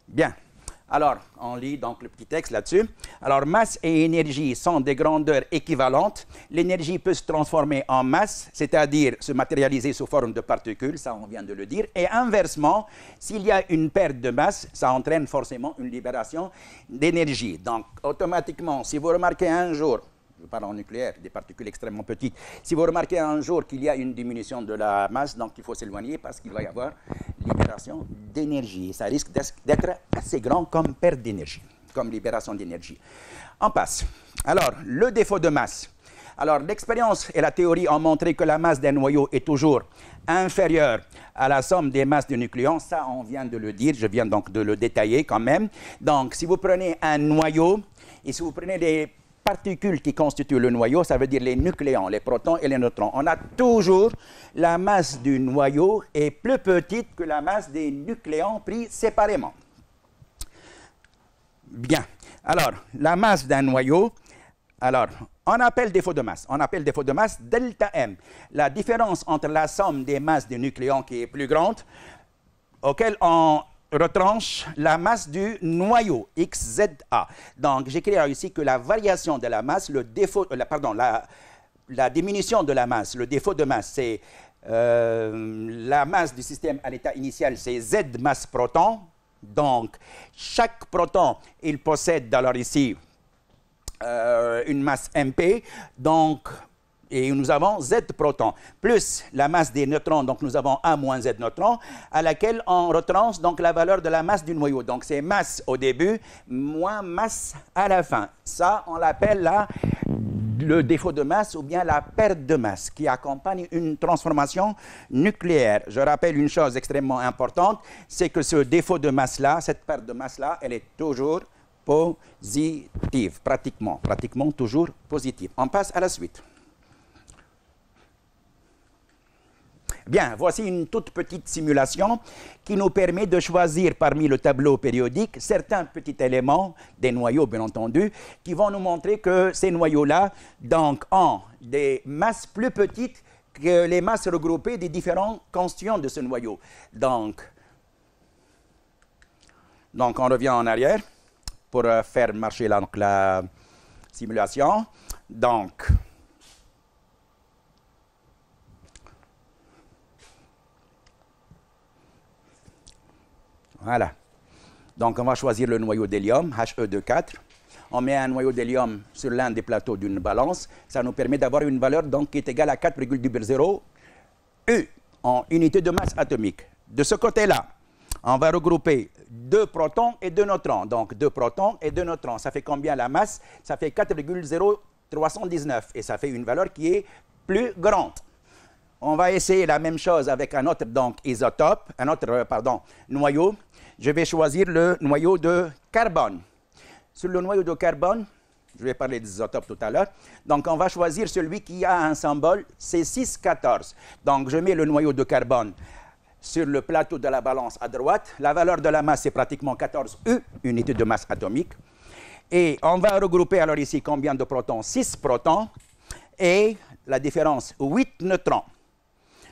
Bien. Alors, on lit donc le petit texte là-dessus. Alors, masse et énergie sont des grandeurs équivalentes. L'énergie peut se transformer en masse, c'est-à-dire se matérialiser sous forme de particules, ça on vient de le dire. Et inversement, s'il y a une perte de masse, ça entraîne forcément une libération d'énergie. Donc, automatiquement, si vous remarquez un jour, je parle en nucléaire, des particules extrêmement petites. Si vous remarquez un jour qu'il y a une diminution de la masse, donc il faut s'éloigner parce qu'il va y avoir libération d'énergie. Ça risque d'être assez grand comme perte d'énergie, comme libération d'énergie. On passe. Alors, le défaut de masse. Alors, l'expérience et la théorie ont montré que la masse d'un noyau est toujours inférieure à la somme des masses de nucléons. Ça, on vient de le dire, je viens donc de le détailler quand même. Donc, si vous prenez un noyau et si vous prenez les particules qui constituent le noyau, ça veut dire les nucléons, les protons et les neutrons. On a toujours la masse du noyau est plus petite que la masse des nucléons pris séparément. Bien. Alors, la masse d'un noyau, alors, on appelle défaut de masse. On appelle défaut de masse delta M. La différence entre la somme des masses des nucléons qui est plus grande, auquel on retranche la masse du noyau, XZA. Donc, j'écris ici que la variation de la masse, le défaut, la diminution de la masse, le défaut de masse, c'est la masse du système à l'état initial, c'est Z masse proton. Donc, chaque proton, il possède alors ici une masse MP. Donc, et nous avons Z protons, plus la masse des neutrons, donc nous avons A moins Z neutrons, à laquelle on retranche donc la valeur de la masse du noyau. Donc c'est masse au début, moins masse à la fin. Ça, on l'appelle le défaut de masse ou bien la perte de masse qui accompagne une transformation nucléaire. Je rappelle une chose extrêmement importante, c'est que ce défaut de masse-là, cette perte de masse-là, elle est toujours positive, pratiquement toujours positive. On passe à la suite. Bien, voici une toute petite simulation qui nous permet de choisir parmi le tableau périodique certains petits éléments, des noyaux bien entendu, qui vont nous montrer que ces noyaux-là donc, ont des masses plus petites que les masses regroupées des différents constituants de ce noyau. Donc on revient en arrière pour faire marcher la simulation. Donc, voilà. Donc, on va choisir le noyau d'hélium, He2 On met un noyau d'hélium sur l'un des plateaux d'une balance. Ça nous permet d'avoir une valeur donc, qui est égale à 4,0 U en unité de masse atomique. De ce côté-là, on va regrouper 2 protons et 2 neutrons. Donc, 2 protons et 2 neutrons. Ça fait combien la masse? Ça fait 4,0319. Et ça fait une valeur qui est plus grande. On va essayer la même chose avec un autre donc, isotope, noyau. Je vais choisir le noyau de carbone. Sur le noyau de carbone, Je vais parler des isotopes tout à l'heure. Donc, on va choisir celui qui a un symbole C614. Donc, je mets le noyau de carbone sur le plateau de la balance à droite. La valeur de la masse, c'est pratiquement 14 U, unité de masse atomique. Et on va regrouper alors ici combien de protons? 6 protons. Et la différence, 8 neutrons.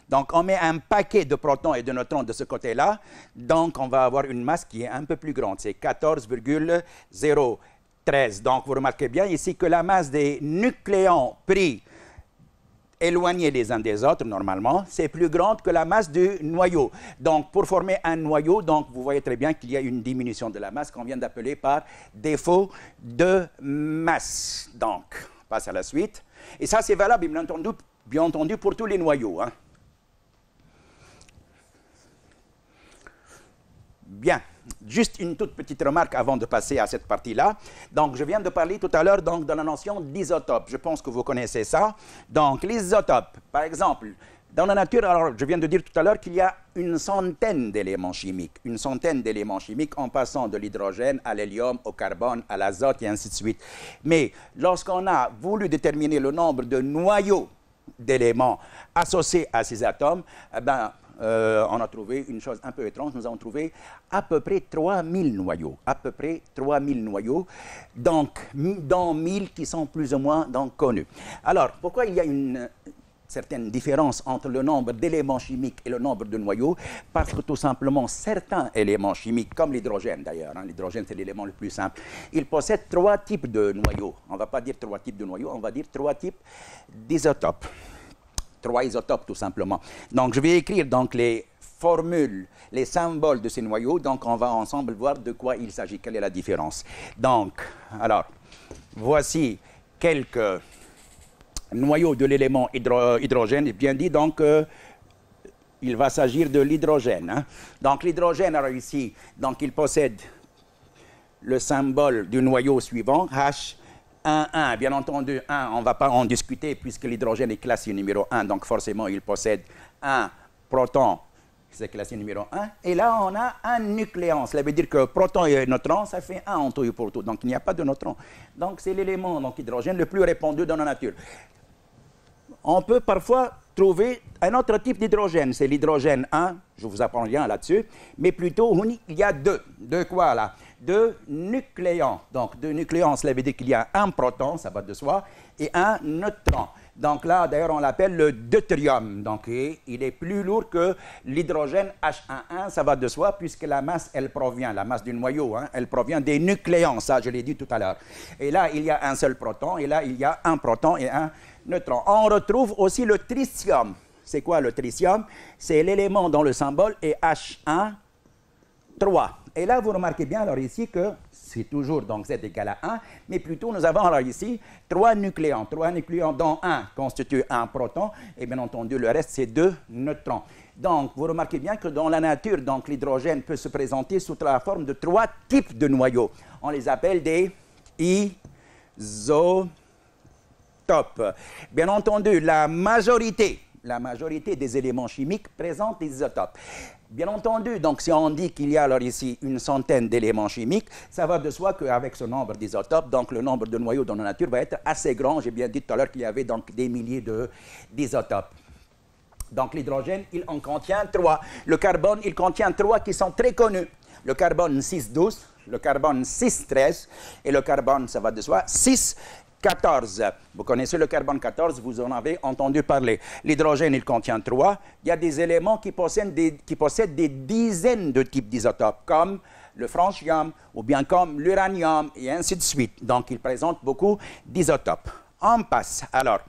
Donc, on met un paquet de protons et de neutrons de ce côté-là. Donc, on va avoir une masse qui est un peu plus grande. C'est 14,013. Donc, vous remarquez bien ici que la masse des nucléons pris éloignés les uns des autres, normalement, c'est plus grande que la masse du noyau. Donc, pour former un noyau, donc, vous voyez très bien qu'il y a une diminution de la masse qu'on vient d'appeler par défaut de masse. Donc, on passe à la suite. Et ça, c'est valable, bien entendu, pour tous les noyaux. Hein. Bien, juste une toute petite remarque avant de passer à cette partie-là. Donc, je viens de parler tout à l'heure donc, de la notion d'isotope. Je pense que vous connaissez ça. Donc, les isotopes, par exemple, dans la nature, alors je viens de dire tout à l'heure qu'il y a une centaine d'éléments chimiques. Une centaine d'éléments chimiques en passant de l'hydrogène à l'hélium, au carbone, à l'azote et ainsi de suite. Mais lorsqu'on a voulu déterminer le nombre de noyaux d'éléments associés à ces atomes, eh ben, on a trouvé une chose un peu étrange. Nous avons trouvé à peu près 3000 noyaux. À peu près 3000 noyaux, donc, dont 1000 qui sont plus ou moins donc, connus. Alors, pourquoi il y a une certaine différence entre le nombre d'éléments chimiques et le nombre de noyaux? Parce que tout simplement, certains éléments chimiques, comme l'hydrogène d'ailleurs, hein, l'hydrogène c'est l'élément le plus simple, il possède 3 types de noyaux. On ne va pas dire 3 types de noyaux, on va dire 3 types d'isotopes. 3 isotopes tout simplement. Donc je vais écrire donc les formules, les symboles de ces noyaux. Donc on va ensemble voir de quoi il s'agit, quelle est la différence. Donc, alors, voici quelques noyaux de l'élément hydrogène. Bien dit donc, il va s'agir de l'hydrogène. Hein. Donc l'hydrogène, alors ici, donc il possède le symbole du noyau suivant, H. 1, bien entendu, 1, on ne va pas en discuter puisque l'hydrogène est classé numéro 1, donc forcément il possède un proton, c'est classé numéro 1, et là on a un nucléon, cela veut dire que proton et neutron, ça fait 1 en tout et pour tout, donc il n'y a pas de neutron. Donc c'est l'élément hydrogène le plus répandu dans la nature. On peut parfois trouver un autre type d'hydrogène, c'est l'hydrogène 1, je vous apprends rien là-dessus, mais plutôt il y a 2. De quoi là? 2 nucléons. Donc 2 nucléons, cela veut dire qu'il y a un proton, ça va de soi, et un neutron. Donc là, d'ailleurs, on l'appelle le deutérium. Donc il est plus lourd que l'hydrogène H11, ça va de soi, puisque la masse, elle provient, la masse du noyau, hein, elle provient des nucléons, ça je l'ai dit tout à l'heure. Et là, il y a un seul proton, et là, il y a un proton et un neutron. On retrouve aussi le tritium. C'est quoi le tritium? C'est l'élément dont le symbole est H1, 3. Et là, vous remarquez bien alors ici que c'est toujours donc Z égale à 1, mais plutôt nous avons alors ici 3 nucléons. 3 nucléons dont 1 constitue un proton, et bien entendu le reste c'est 2 neutrons. Donc vous remarquez bien que dans la nature, donc l'hydrogène peut se présenter sous la forme de 3 types de noyaux. On les appelle des isotopes. Bien entendu, la majorité des éléments chimiques présentent des isotopes. Bien entendu, donc si on dit qu'il y a alors ici une centaine d'éléments chimiques, ça va de soi qu'avec ce nombre d'isotopes, donc le nombre de noyaux dans la nature va être assez grand. J'ai bien dit tout à l'heure qu'il y avait donc des milliers d'isotopes. Donc l'hydrogène, il en contient 3. Le carbone, il contient 3 qui sont très connus. Le carbone 6,12, le carbone 6,13 et le carbone, ça va de soi, 6,14. Vous connaissez le carbone 14, vous en avez entendu parler. L'hydrogène, il contient 3. Il y a des éléments qui possèdent des dizaines de types d'isotopes, comme le francium ou bien comme l'uranium et ainsi de suite. Donc, il présente beaucoup d'isotopes. On passe. Alors,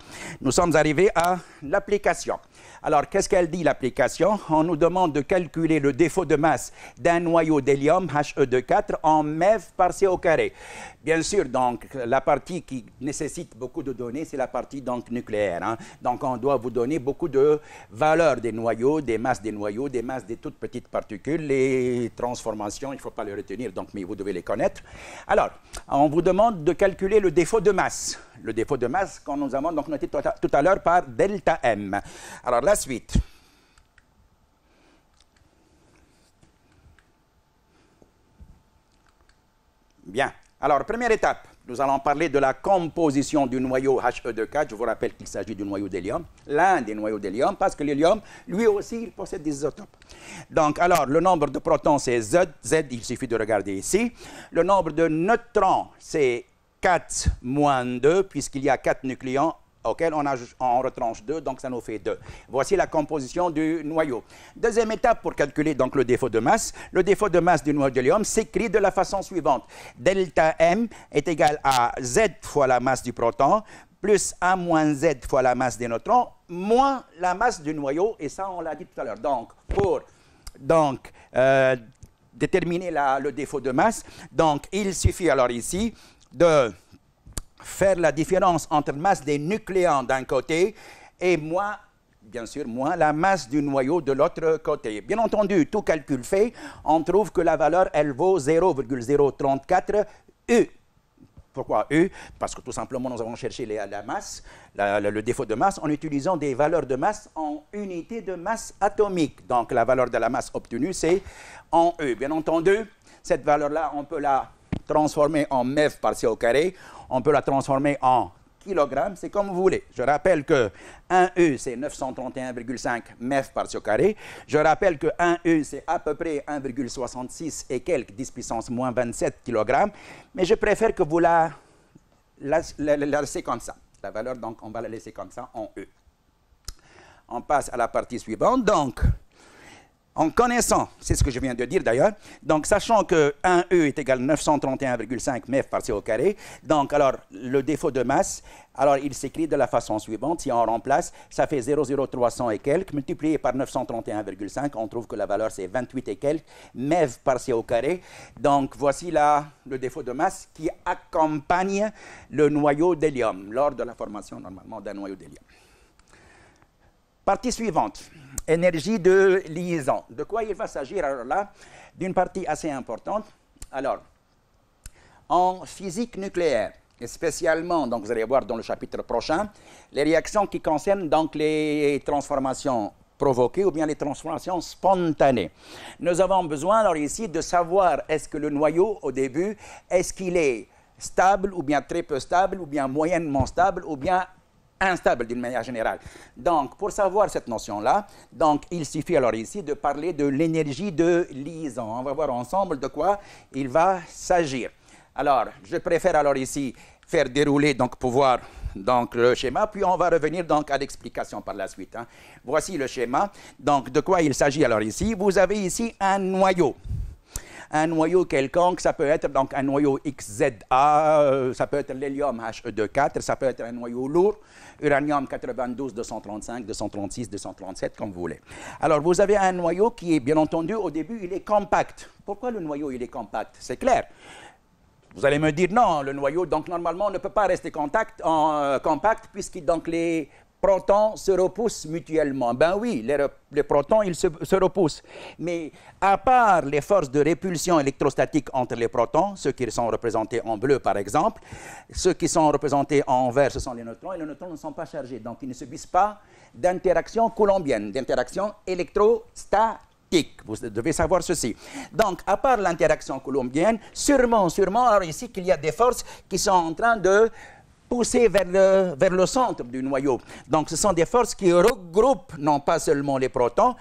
nous sommes arrivés à l'application. Alors, qu'est-ce qu'elle dit, l'application? On nous demande de calculer le défaut de masse d'un noyau d'hélium, He2 en MeV par C au carré. Bien sûr, donc, la partie qui nécessite beaucoup de données, c'est la partie donc, nucléaire. Hein. Donc, on doit vous donner beaucoup de valeurs des noyaux, des masses des toutes petites particules, les transformations, il ne faut pas les retenir, donc, mais vous devez les connaître. Alors, on vous demande de calculer le défaut de masse. Le défaut de masse qu'on nous avons donc noté tout à l'heure par delta M. Alors, la suite. Bien. Alors, première étape. nous allons parler de la composition du noyau He2O4. Je vous rappelle qu'il s'agit du noyau d'hélium, l'un des noyaux d'hélium, parce que l'hélium, lui aussi, il possède des isotopes. Donc, alors, le nombre de protons, c'est Z. Z, il suffit de regarder ici. Le nombre de neutrons, c'est 4 moins 2, puisqu'il y a 4 nucléons auquel on retranche 2, donc ça nous fait 2. Voici la composition du noyau. Deuxième étape pour calculer donc le défaut de masse. Le défaut de masse du noyau d'hélium s'écrit de la façon suivante. Delta M est égal à Z fois la masse du proton, plus A moins Z fois la masse des neutrons, moins la masse du noyau, et ça on l'a dit tout à l'heure. Donc, pour déterminer le défaut de masse, donc il suffit alors ici de faire la différence entre masse des nucléons d'un côté et bien sûr, moins la masse du noyau de l'autre côté. Bien entendu, tout calcul fait, on trouve que la valeur, elle vaut 0,034 U. Pourquoi U? Parce que tout simplement, nous avons cherché la masse, le défaut de masse, en utilisant des valeurs de masse en unité de masse atomique. Donc, la valeur de la masse obtenue, c'est en U. Bien entendu, cette valeur-là, on peut la transformer en MeV par C au carré, on peut la transformer en kilogrammes, c'est comme vous voulez. Je rappelle que 1 U, c'est 931,5 MeV par C au carré. Je rappelle que 1 U, c'est à peu près 1,66 et quelques, 10 puissance moins 27 kg. Mais je préfère que vous la laissez comme ça. La valeur, donc, on va la laisser comme ça en U. On passe à la partie suivante. Donc, en connaissant, c'est ce que je viens de dire d'ailleurs, donc sachant que 1E est égal à 931,5 MeV par C au carré, donc alors le défaut de masse, alors il s'écrit de la façon suivante, si on remplace, ça fait 0,0300 et quelques, multiplié par 931,5, on trouve que la valeur c'est 28 et quelques MeV par C au carré, donc voici le défaut de masse qui accompagne le noyau d'hélium, lors de la formation normalement d'un noyau d'hélium. Partie suivante, énergie de liaison. De quoi il va s'agir alors là? D'une partie assez importante. Alors, en physique nucléaire, et spécialement, donc vous allez voir dans le chapitre prochain, les réactions qui concernent donc les transformations provoquées ou bien les transformations spontanées. Nous avons besoin alors ici de savoir est-ce que le noyau au début, est-ce qu'il est stable ou bien très peu stable ou bien moyennement stable ou bien instable d'une manière générale. Donc, pour savoir cette notion-là, donc il suffit alors ici de parler de l'énergie de liaison. On va voir ensemble de quoi il va s'agir. Alors, je préfère alors ici faire dérouler donc pour voir donc le schéma, puis on va revenir donc à l'explication par la suite. Voici le schéma. Donc, de quoi il s'agit alors ici? Vous avez ici un noyau. Un noyau quelconque, ça peut être donc un noyau XZA, ça peut être l'hélium He2O4, ça peut être un noyau lourd, uranium 92, 235, 236, 237, comme vous voulez. Alors, vous avez un noyau qui est, bien entendu, au début, il est compact. Pourquoi le noyau, il est compact? C'est clair. Vous allez me dire, non, le noyau, donc, normalement, ne peut pas rester compact, puisque donc, les protons se repoussent mutuellement. Ben oui, les protons, ils se repoussent. Mais à part les forces de répulsion électrostatique entre les protons, ceux qui sont représentés en bleu par exemple, ceux qui sont représentés en vert, ce sont les neutrons, et les neutrons ne sont pas chargés. Donc ils ne subissent pas d'interaction coulombienne, d'interaction électrostatique. Vous devez savoir ceci. Donc, à part l'interaction coulombienne, sûrement, alors ici qu'il y a des forces qui sont en train de pousser vers le centre du noyau. Donc, ce sont des forces qui regroupent non pas seulement les protons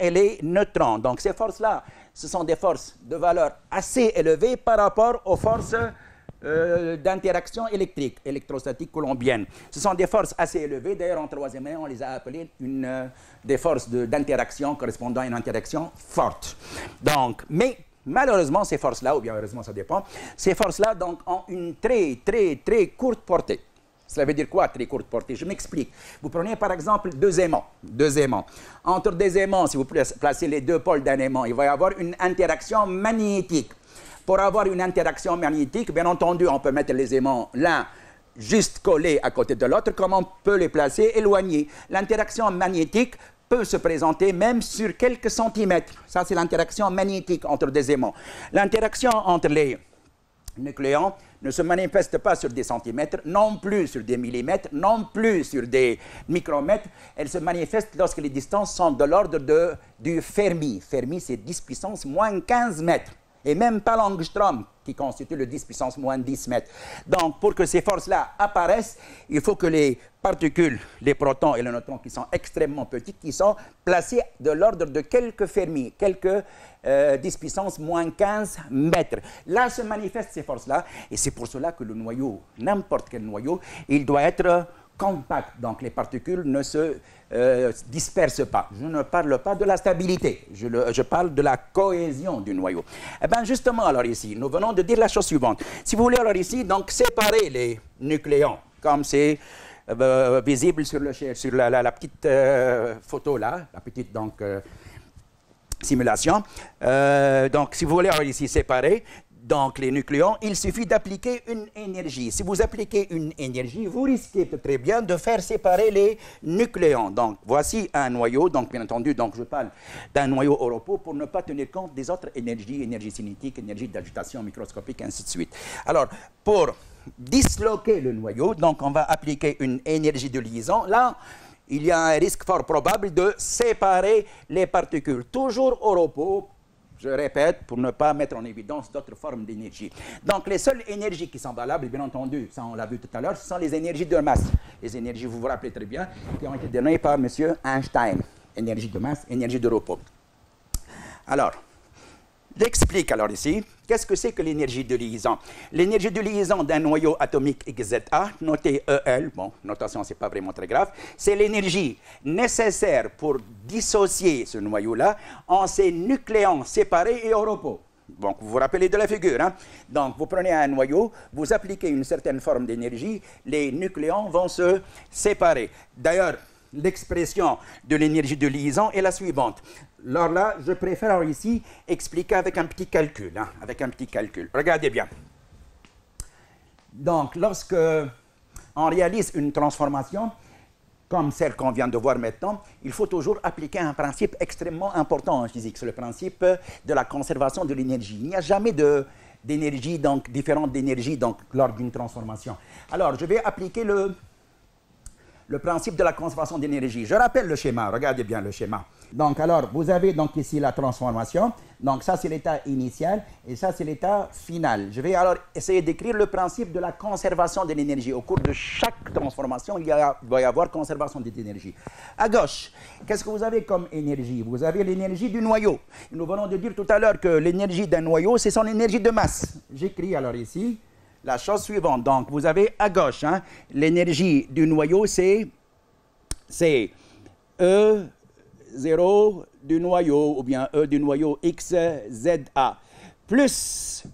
et les neutrons. Donc, ces forces-là, ce sont des forces de valeur assez élevée par rapport aux forces d'interaction électrique, électrostatique coulombienne. Ce sont des forces assez élevées. D'ailleurs, en troisième année, on les a appelées des forces d'interaction correspondant à une interaction forte. Donc, mais malheureusement, ces forces-là, ou bien heureusement, ça dépend, ces forces-là donc, ont une très, très, très courte portée. Cela veut dire quoi, très courte portée? Je m'explique. Vous prenez par exemple deux aimants. Entre deux aimants, si vous placez les deux pôles d'un aimant, il va y avoir une interaction magnétique. Pour avoir une interaction magnétique, bien entendu, on peut mettre les aimants l'un juste collés à côté de l'autre, comme on peut les placer éloignés. L'interaction magnétique peut se présenter même sur quelques centimètres. Ça, c'est l'interaction magnétique entre des aimants. L'interaction entre les nucléons ne se manifeste pas sur des centimètres, non plus sur des millimètres, non plus sur des micromètres. Elle se manifeste lorsque les distances sont de l'ordre du Fermi. Fermi, c'est 10 puissance moins 15 mètres. et même pas l'angstrom, qui constitue le 10 puissance moins 10 mètres. Donc, pour que ces forces-là apparaissent, il faut que les particules, les protons et les neutrons, qui sont extrêmement petits, qui sont placés de l'ordre de quelques Fermi, quelques 10 puissance moins 15 mètres. Là se manifestent ces forces-là, et c'est pour cela que le noyau, n'importe quel noyau, il doit être compact. Donc, les particules ne se dispersent pas. Je ne parle pas de la stabilité, je parle de la cohésion du noyau. Eh bien, justement, alors ici, nous venons de dire la chose suivante. Si vous voulez, alors ici, donc, séparer les nucléons, comme c'est visible sur la petite photo là, la petite, donc, simulation. Donc, si vous voulez, alors ici, séparer, donc, les nucléons, il suffit d'appliquer une énergie. Si vous appliquez une énergie, vous risquez très bien de faire séparer les nucléons. Donc, voici un noyau. Donc, bien entendu, donc, je parle d'un noyau au repos pour ne pas tenir compte des autres énergies, énergie cinétique, énergie d'agitation microscopique, ainsi de suite. Alors, pour disloquer le noyau, donc, on va appliquer une énergie de liaison. Là, il y a un risque fort probable de séparer les particules. Toujours au repos, je répète, pour ne pas mettre en évidence d'autres formes d'énergie. Donc, les seules énergies qui sont valables, bien entendu, ça on l'a vu tout à l'heure, ce sont les énergies de masse. Les énergies, vous vous rappelez très bien, qui ont été données par M. Einstein. Énergie de masse, énergie de repos. Alors, j'explique alors ici, qu'est-ce que c'est que l'énergie de liaison? L'énergie de liaison d'un noyau atomique XZA, noté EL, bon, notation, c'est pas vraiment très grave, c'est l'énergie nécessaire pour dissocier ce noyau-là en ses nucléons séparés et au repos. Donc, vous vous rappelez de la figure, hein? Donc, vous prenez un noyau, vous appliquez une certaine forme d'énergie, les nucléons vont se séparer. D'ailleurs, l'expression de l'énergie de liaison est la suivante. Alors là, je préfère ici expliquer avec un petit calcul. Hein, avec un petit calcul. Regardez bien. Donc, lorsque on réalise une transformation, comme celle qu'on vient de voir maintenant, il faut toujours appliquer un principe extrêmement important en physique. C'est le principe de la conservation de l'énergie. Il n'y a jamais d'énergie, donc différente d'énergie donc, lors d'une transformation. Alors, je vais appliquer le principe de la conservation d'énergie. Je rappelle le schéma, regardez bien le schéma. Donc, alors, vous avez donc ici la transformation. Donc, ça, c'est l'état initial et ça, c'est l'état final. Je vais alors essayer d'écrire le principe de la conservation de l'énergie. Au cours de chaque transformation, il va y avoir conservation de l'énergie. À gauche, qu'est-ce que vous avez comme énergie? Vous avez l'énergie du noyau. Nous venons de dire tout à l'heure que l'énergie d'un noyau, c'est son énergie de masse. J'écris alors ici la chose suivante. Donc, vous avez à gauche, hein, l'énergie du noyau, c'est E0 du noyau, ou bien E du noyau XZA, plus,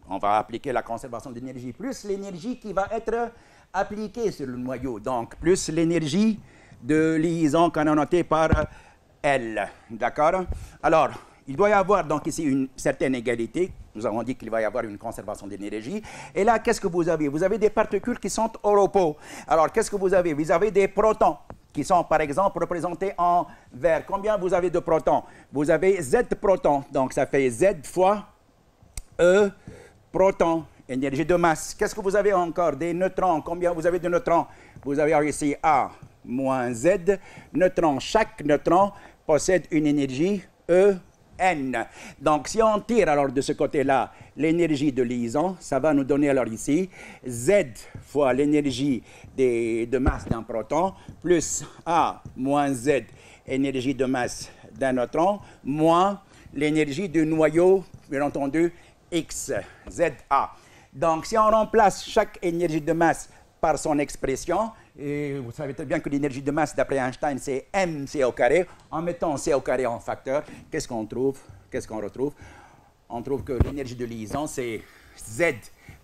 on va appliquer la conservation d'énergie, plus l'énergie qui va être appliquée sur le noyau, donc plus l'énergie de liaison qu'on a notée par L. D'accord? Alors, il doit y avoir donc ici une certaine égalité. Nous avons dit qu'il va y avoir une conservation d'énergie. Et là, qu'est-ce que vous avez? Vous avez des particules qui sont au repos. Alors, qu'est-ce que vous avez? Vous avez des protons qui sont, par exemple, représentés en vert. Combien vous avez de protons? Vous avez Z protons. Donc, ça fait Z fois E protons, énergie de masse. Qu'est-ce que vous avez encore? Des neutrons. Combien vous avez de neutrons? Vous avez ici A moins Z neutrons. Chaque neutron possède une énergie E N. Donc, si on tire alors de ce côté-là l'énergie de liaison, ça va nous donner alors ici Z fois l'énergie de masse d'un proton plus A moins Z, énergie de masse d'un neutron, moins l'énergie du noyau, bien entendu, X, ZA. Donc, si on remplace chaque énergie de masse par son expression, et vous savez très bien que l'énergie de masse, d'après Einstein, c'est mc au carré. En mettant c au carré en facteur, qu'est-ce qu'on trouve? Qu'est-ce qu'on retrouve? On trouve que l'énergie de liaison, c'est Z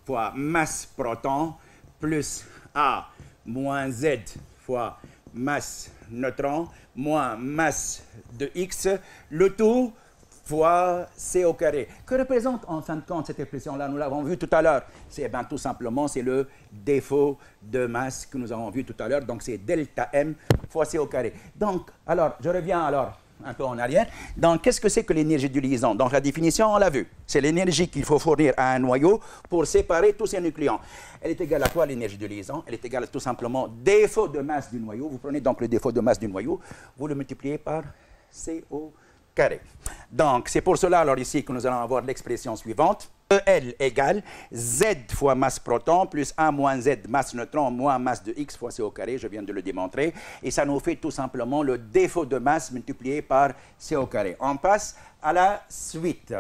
fois masse proton plus A moins Z fois masse neutron moins masse de X, le tout fois c au carré. Que représente en fin de compte cette expression-là? Nous l'avons vu tout à l'heure. C'est tout simplement c'est le défaut de masse que nous avons vu tout à l'heure. Donc c'est delta m fois c au carré. Donc, alors, je reviens alors un peu en arrière. Donc, qu'est-ce que c'est que l'énergie de liaison? Donc, la définition, on l'a vu. C'est l'énergie qu'il faut fournir à un noyau pour séparer tous ses nucléons. Elle est égale à quoi, l'énergie de liaison? Elle est égale à tout simplement défaut de masse du noyau. Vous prenez donc le défaut de masse du noyau, vous le multipliez par c au carré. Donc, c'est pour cela, alors ici, que nous allons avoir l'expression suivante. EL égale Z fois masse proton plus 1 moins Z masse neutron moins masse de X fois C au carré, je viens de le démontrer. Et ça nous fait tout simplement le défaut de masse multiplié par C au carré. On passe à la suite.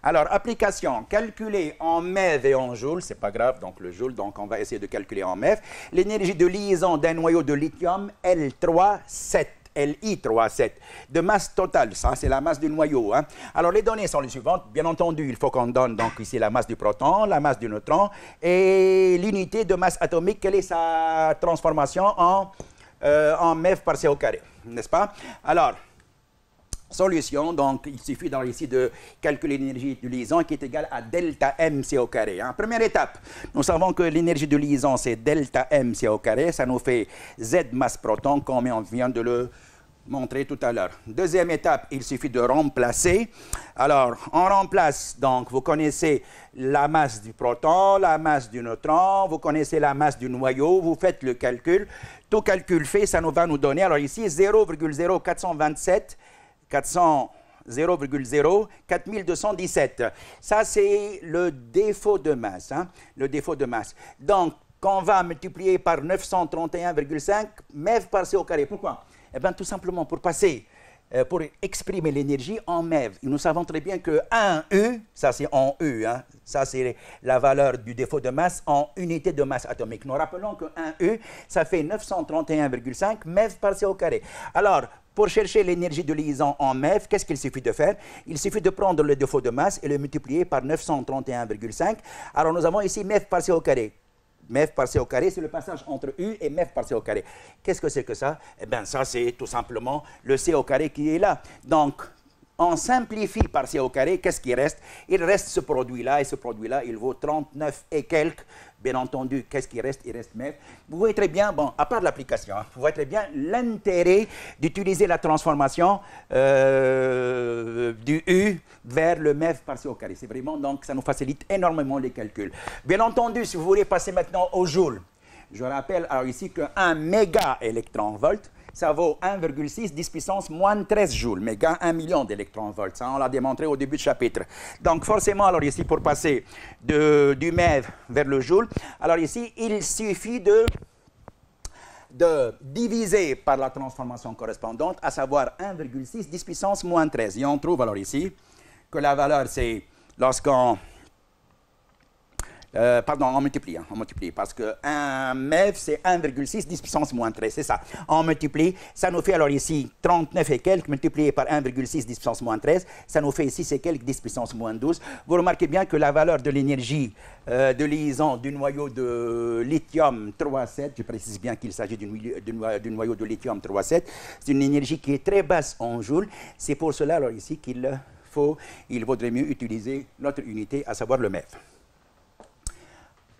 Alors, application, calculer en MeV et en joules, c'est pas grave, donc le joule, donc on va essayer de calculer en MeV. L'énergie de liaison d'un noyau de lithium, L3,7. Li3,7 de masse totale, ça c'est la masse du noyau. Hein. Alors les données sont les suivantes, bien entendu il faut qu'on donne donc ici la masse du proton, la masse du neutron et l'unité de masse atomique, quelle est sa transformation en MeV par C au carré, n'est-ce pas? Alors, solution, donc il suffit dans ici de calculer l'énergie de liaison qui est égale à delta MC au carré. Hein. Première étape, nous savons que l'énergie de liaison c'est delta MC au carré, ça nous fait Z masse proton comme on vient de le montrer tout à l'heure. Deuxième étape, il suffit de remplacer. Alors, on remplace, donc vous connaissez la masse du proton, la masse du neutron, vous connaissez la masse du noyau, vous faites le calcul. Tout calcul fait, ça nous va nous donner, alors ici 0,0427 4217. Ça, c'est le défaut de masse. Hein, le défaut de masse. Donc, qu'on va multiplier par 931,5 MeV par C au carré. Pourquoi? Eh bien, tout simplement pour passer, pour exprimer l'énergie en MeV. Nous savons très bien que 1U, ça c'est en U, hein, ça c'est la valeur du défaut de masse en unité de masse atomique. Nous rappelons que 1U, ça fait 931,5 MeV par C au carré. Alors, pour chercher l'énergie de liaison en MeV, qu'est-ce qu'il suffit de faire? Il suffit de prendre le défaut de masse et le multiplier par 931,5. Alors, nous avons ici MeV par C au carré. MeV par C au carré, c'est le passage entre U et MeV par C au carré. Qu'est-ce que c'est que ça? Eh bien, ça, c'est tout simplement le C au carré qui est là. Donc, on simplifie par C au carré, qu'est-ce qui reste? Il reste ce produit-là, et ce produit-là, il vaut 39 et quelques. Bien entendu, qu'est-ce qui reste? Il reste MeV. Vous voyez très bien, bon, à part l'application, hein, vous voyez très bien l'intérêt d'utiliser la transformation du U vers le MeV par C au carré. C'est vraiment, donc, ça nous facilite énormément les calculs. Bien entendu, si vous voulez passer maintenant au joule, je rappelle alors ici qu'un méga électron-volt, ça vaut 1,6 10 puissance moins 13 joules. Méga, 1 million d'électron-volts. Ça, on l'a démontré au début du chapitre. Donc, forcément, alors ici, pour passer du MeV vers le joule, alors ici, il suffit de diviser par la transformation correspondante, à savoir 1,6 10 puissance moins 13. Et on trouve alors ici que la valeur, c'est lorsqu'on... on multiplie, parce qu'un MeV, c'est 1,6 10 puissance moins 13, c'est ça. On multiplie, ça nous fait alors ici 39 et quelques, multiplié par 1,6 10 puissance moins 13, ça nous fait ici c'est quelques 10 puissance moins 12. Vous remarquez bien que la valeur de l'énergie de liaison du noyau de lithium 3,7, je précise bien qu'il s'agit du noyau de lithium 3,7, c'est une énergie qui est très basse en joules. C'est pour cela alors ici qu'il vaudrait mieux utiliser notre unité, à savoir le MeV.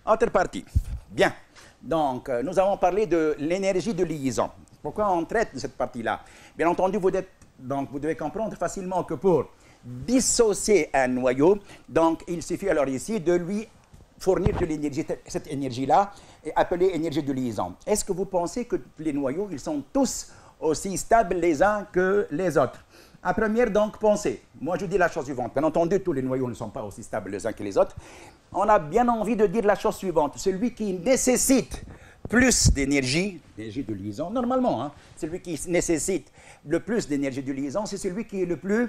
Autre partie. Bien. Donc, nous avons parlé de l'énergie de liaison. Pourquoi on traite de cette partie-là? Bien entendu, vous devez comprendre facilement que pour dissocier un noyau, donc il suffit alors ici de lui fournir de l'énergie. Cette énergie-là est appelée énergie de liaison. Est-ce que vous pensez que les noyaux, ils sont tous aussi stables les uns que les autres? À première donc pensée, moi je dis la chose suivante. Bien entendu, tous les noyaux ne sont pas aussi stables les uns que les autres. On a bien envie de dire la chose suivante. Celui qui nécessite plus d'énergie, d'énergie de liaison, normalement, hein, celui qui nécessite le plus d'énergie de liaison, c'est celui qui est le plus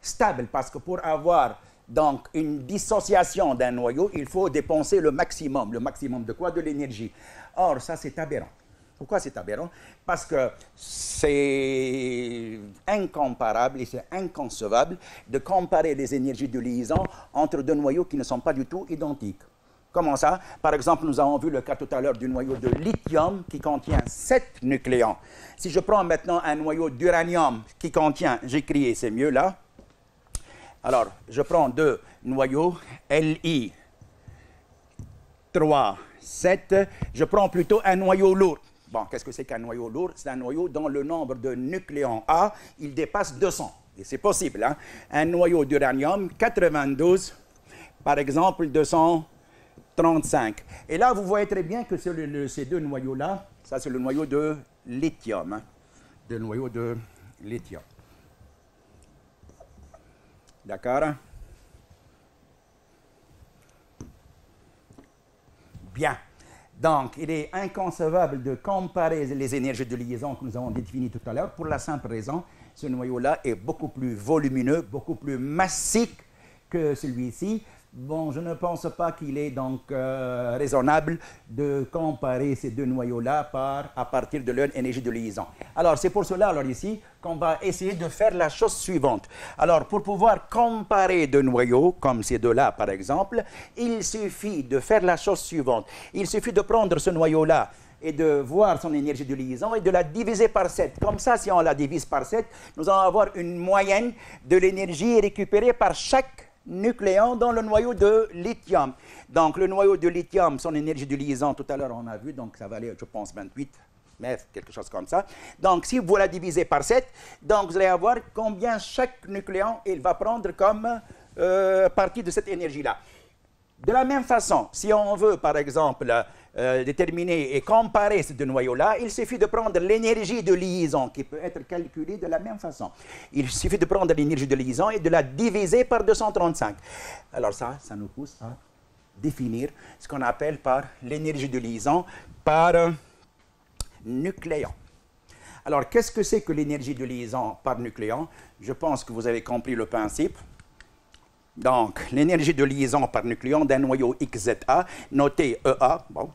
stable. Parce que pour avoir donc une dissociation d'un noyau, il faut dépenser le maximum. Le maximum de quoi? De l'énergie. Or, ça c'est aberrant. Pourquoi c'est aberrant? Parce que c'est incomparable et c'est inconcevable de comparer les énergies de liaison entre deux noyaux qui ne sont pas du tout identiques. Comment ça? Par exemple, nous avons vu le cas tout à l'heure du noyau de lithium qui contient 7 nucléons. Si je prends maintenant un noyau d'uranium qui contient, j'écris, c'est mieux là. Alors, je prends deux noyaux, Li 3, 7. Je prends plutôt un noyau lourd. Bon, qu'est-ce que c'est qu'un noyau lourd? C'est un noyau dont le nombre de nucléons A, il dépasse 200. Et c'est possible, hein? Un noyau d'uranium, 92, par exemple, 235. Et là, vous voyez très bien que ces deux noyaux-là, ça c'est le noyau de lithium. Hein? de noyau de lithium. D'accord? Bien. Donc, il est inconcevable de comparer les énergies de liaison que nous avons définies tout à l'heure pour la simple raison, ce noyau-là est beaucoup plus volumineux, beaucoup plus massif que celui-ci. Bon, je ne pense pas qu'il est donc raisonnable de comparer ces deux noyaux-là à partir de leur énergie de liaison. Alors, c'est pour cela, alors ici, qu'on va essayer de faire la chose suivante. Alors, pour pouvoir comparer deux noyaux, comme ces deux-là, par exemple, il suffit de faire la chose suivante. Il suffit de prendre ce noyau-là et de voir son énergie de liaison et de la diviser par 7. Comme ça, si on la divise par 7, nous allons avoir une moyenne de l'énergie récupérée par chaque nucléon dans le noyau de lithium. Donc, le noyau de lithium, son énergie de liaison, tout à l'heure, on a vu, donc ça valait, je pense, 28 mètres, quelque chose comme ça. Donc, si vous la divisez par 7, donc vous allez avoir combien chaque nucléon il va prendre comme partie de cette énergie-là. De la même façon, si on veut, par exemple, déterminer et comparer ces deux noyaux-là, il suffit de prendre l'énergie de liaison qui peut être calculée de la même façon. Il suffit de prendre l'énergie de liaison et de la diviser par 235. Alors ça nous pousse à définir ce qu'on appelle par l'énergie de liaison par nucléon. Alors, qu'est-ce que c'est que l'énergie de liaison par nucléon? Je pense que vous avez compris le principe. Donc, l'énergie de liaison par nucléon d'un noyau XZA, noté EA, bon,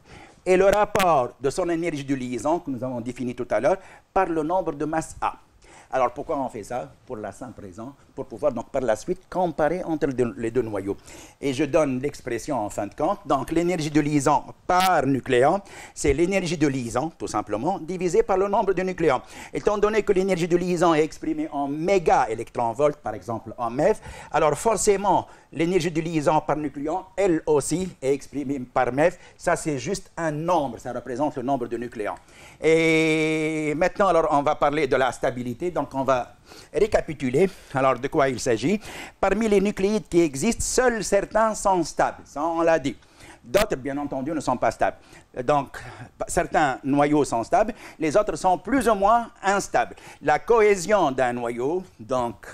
est le rapport de son énergie de liaison, que nous avons défini tout à l'heure, par le nombre de masse A. Alors, pourquoi on fait ça? Pour la simple raison, pour pouvoir donc par la suite comparer entre les deux noyaux. Et je donne l'expression en fin de compte. Donc, l'énergie de liaison par nucléon, c'est l'énergie de liaison, tout simplement, divisée par le nombre de nucléons. Étant donné que l'énergie de liaison est exprimée en méga-électronvolts, par exemple en MeV, alors forcément, l'énergie de liaison par nucléon, elle aussi, est exprimée par MeV. Ça, c'est juste un nombre, ça représente le nombre de nucléons. Et maintenant, alors, on va parler de la stabilité. Donc, on va récapituler. Alors, de quoi il s'agit? Parmi les nucléides qui existent, seuls certains sont stables. Ça, on l'a dit. D'autres, bien entendu, ne sont pas stables. Donc, certains noyaux sont stables, les autres sont plus ou moins instables. La cohésion d'un noyau, donc,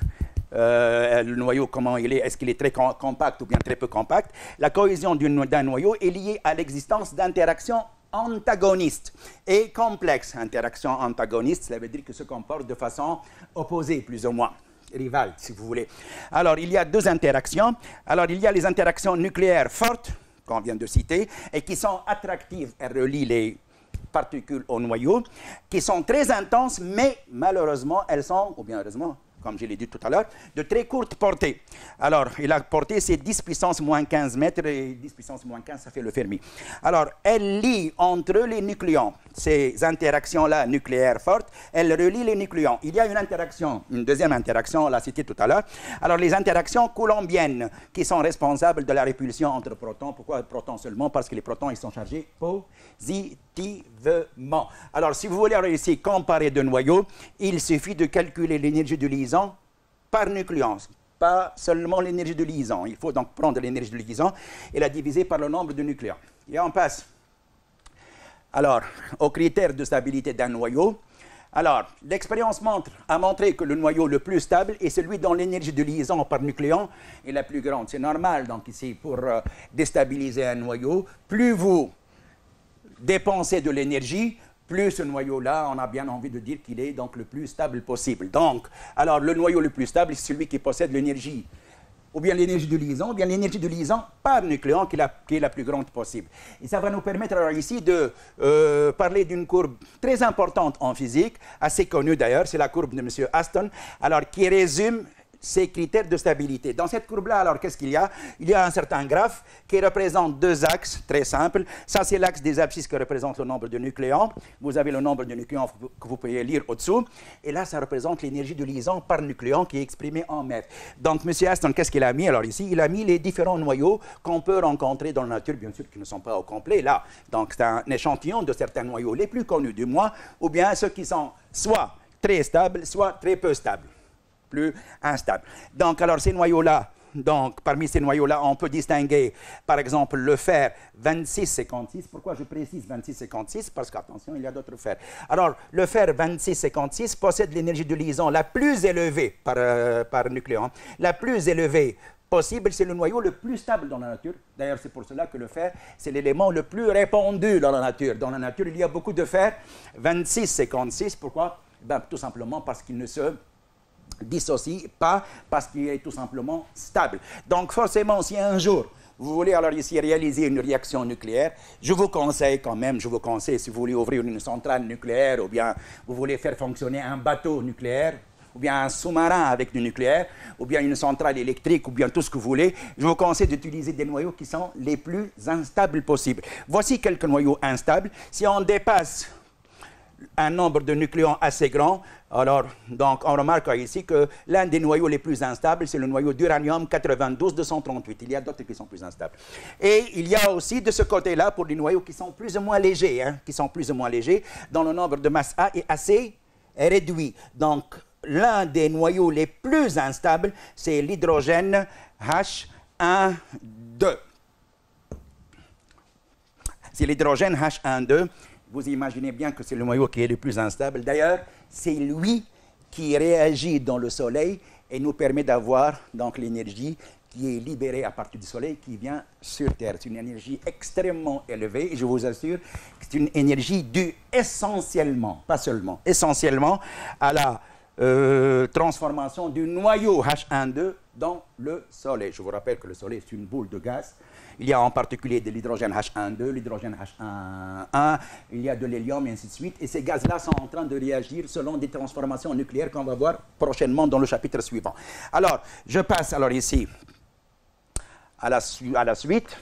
le noyau, comment il est, est-ce qu'il est très compact ou bien très peu compact? La cohésion d'un noyau est liée à l'existence d'interactions antagonistes et complexes. Interaction antagoniste, cela veut dire que se comportent de façon opposée, plus ou moins, rivale, si vous voulez. Alors, il y a deux interactions. Alors, il y a les interactions nucléaires fortes, qu'on vient de citer, et qui sont attractives, elles relient les particules au noyau, qui sont très intenses, mais malheureusement, elles sont, ou bien heureusement, comme je l'ai dit tout à l'heure, de très courte portée. Alors, et la portée, c'est 10 puissance moins 15 mètres, et 10 puissance moins 15, ça fait le Fermi. Alors, elle lie entre les nucléons, ces interactions-là nucléaires fortes, elles relient les nucléons. Il y a une interaction, une deuxième interaction, on l'a cité tout à l'heure. Alors, les interactions coulombiennes, qui sont responsables de la répulsion entre protons. Pourquoi protons seulement? Parce que les protons, ils sont chargés positivement. Alors, si vous voulez ici comparer deux noyaux, il suffit de calculer l'énergie de liaison par nucléon, pas seulement l'énergie de liaison. Il faut donc prendre l'énergie de liaison et la diviser par le nombre de nucléons. Et on passe alors aux critères de stabilité d'un noyau. Alors, l'expérience a montré que le noyau le plus stable est celui dont l'énergie de liaison par nucléon est la plus grande. C'est normal, donc ici, pour déstabiliser un noyau, plus vous dépensez de l'énergie, plus ce noyau-là, on a bien envie de dire qu'il est donc le plus stable possible. Donc, alors le noyau le plus stable, c'est celui qui possède l'énergie, ou bien l'énergie de liaison, ou bien l'énergie de liaison par nucléon qui est la plus grande possible. Et ça va nous permettre alors ici de parler d'une courbe très importante en physique, assez connue d'ailleurs, c'est la courbe de M. Aston, alors qui résume ces critères de stabilité. Dans cette courbe-là, alors, qu'est-ce qu'il y a? Il y a un certain graphe qui représente deux axes très simples. Ça, c'est l'axe des abscisses qui représente le nombre de nucléons. Vous avez le nombre de nucléons que vous pouvez lire au-dessous. Et là, ça représente l'énergie de liaison par nucléon qui est exprimée en mètres. Donc, M. Aston, qu'est-ce qu'il a mis? Alors, ici, il a mis les différents noyaux qu'on peut rencontrer dans la nature, bien sûr, qui ne sont pas au complet, là. Donc, c'est un échantillon de certains noyaux, les plus connus du moins, ou bien ceux qui sont soit très stables, soit très peu stables. Plus instable. Donc, alors, ces noyaux-là, donc parmi ces noyaux-là, on peut distinguer, par exemple, le fer 2656. Pourquoi je précise 2656? Parce qu'attention, il y a d'autres fers. Alors, le fer 2656 possède l'énergie de liaison la plus élevée par nucléon. La plus élevée possible, c'est le noyau le plus stable dans la nature. D'ailleurs, c'est pour cela que le fer, c'est l'élément le plus répandu dans la nature. Dans la nature, il y a beaucoup de fer 2656. Pourquoi? Ben, tout simplement parce qu'il ne se dissocie pas, parce qu'il est tout simplement stable. Donc, forcément, si un jour, vous voulez alors ici réaliser une réaction nucléaire, je vous conseille quand même, si vous voulez ouvrir une centrale nucléaire, ou bien vous voulez faire fonctionner un bateau nucléaire, ou bien un sous-marin avec du nucléaire, ou bien une centrale électrique, ou bien tout ce que vous voulez, je vous conseille d'utiliser des noyaux qui sont les plus instables possibles. Voici quelques noyaux instables. Si on dépasse un nombre de nucléons assez grand, alors donc on remarque ici que l'un des noyaux les plus instables, c'est le noyau d'uranium 92-238. Il y a d'autres qui sont plus instables. Et il y a aussi de ce côté-là, pour des noyaux qui sont plus ou moins légers, dont le nombre de masse A est assez réduit. Donc, l'un des noyaux les plus instables, c'est l'hydrogène H12. C'est l'hydrogène H12. Vous imaginez bien que c'est le noyau qui est le plus instable. D'ailleurs, c'est lui qui réagit dans le Soleil et nous permet d'avoir donc l'énergie qui est libérée à partir du Soleil, qui vient sur Terre. C'est une énergie extrêmement élevée et je vous assure que c'est une énergie due essentiellement, pas seulement, essentiellement à la transformation du noyau H12 dans le Soleil. Je vous rappelle que le Soleil, c'est une boule de gaz. Il y a en particulier de l'hydrogène H12, l'hydrogène H1, il y a de l'hélium et ainsi de suite. Et ces gaz-là sont en train de réagir selon des transformations nucléaires qu'on va voir prochainement dans le chapitre suivant. Alors, je passe alors ici à la suite.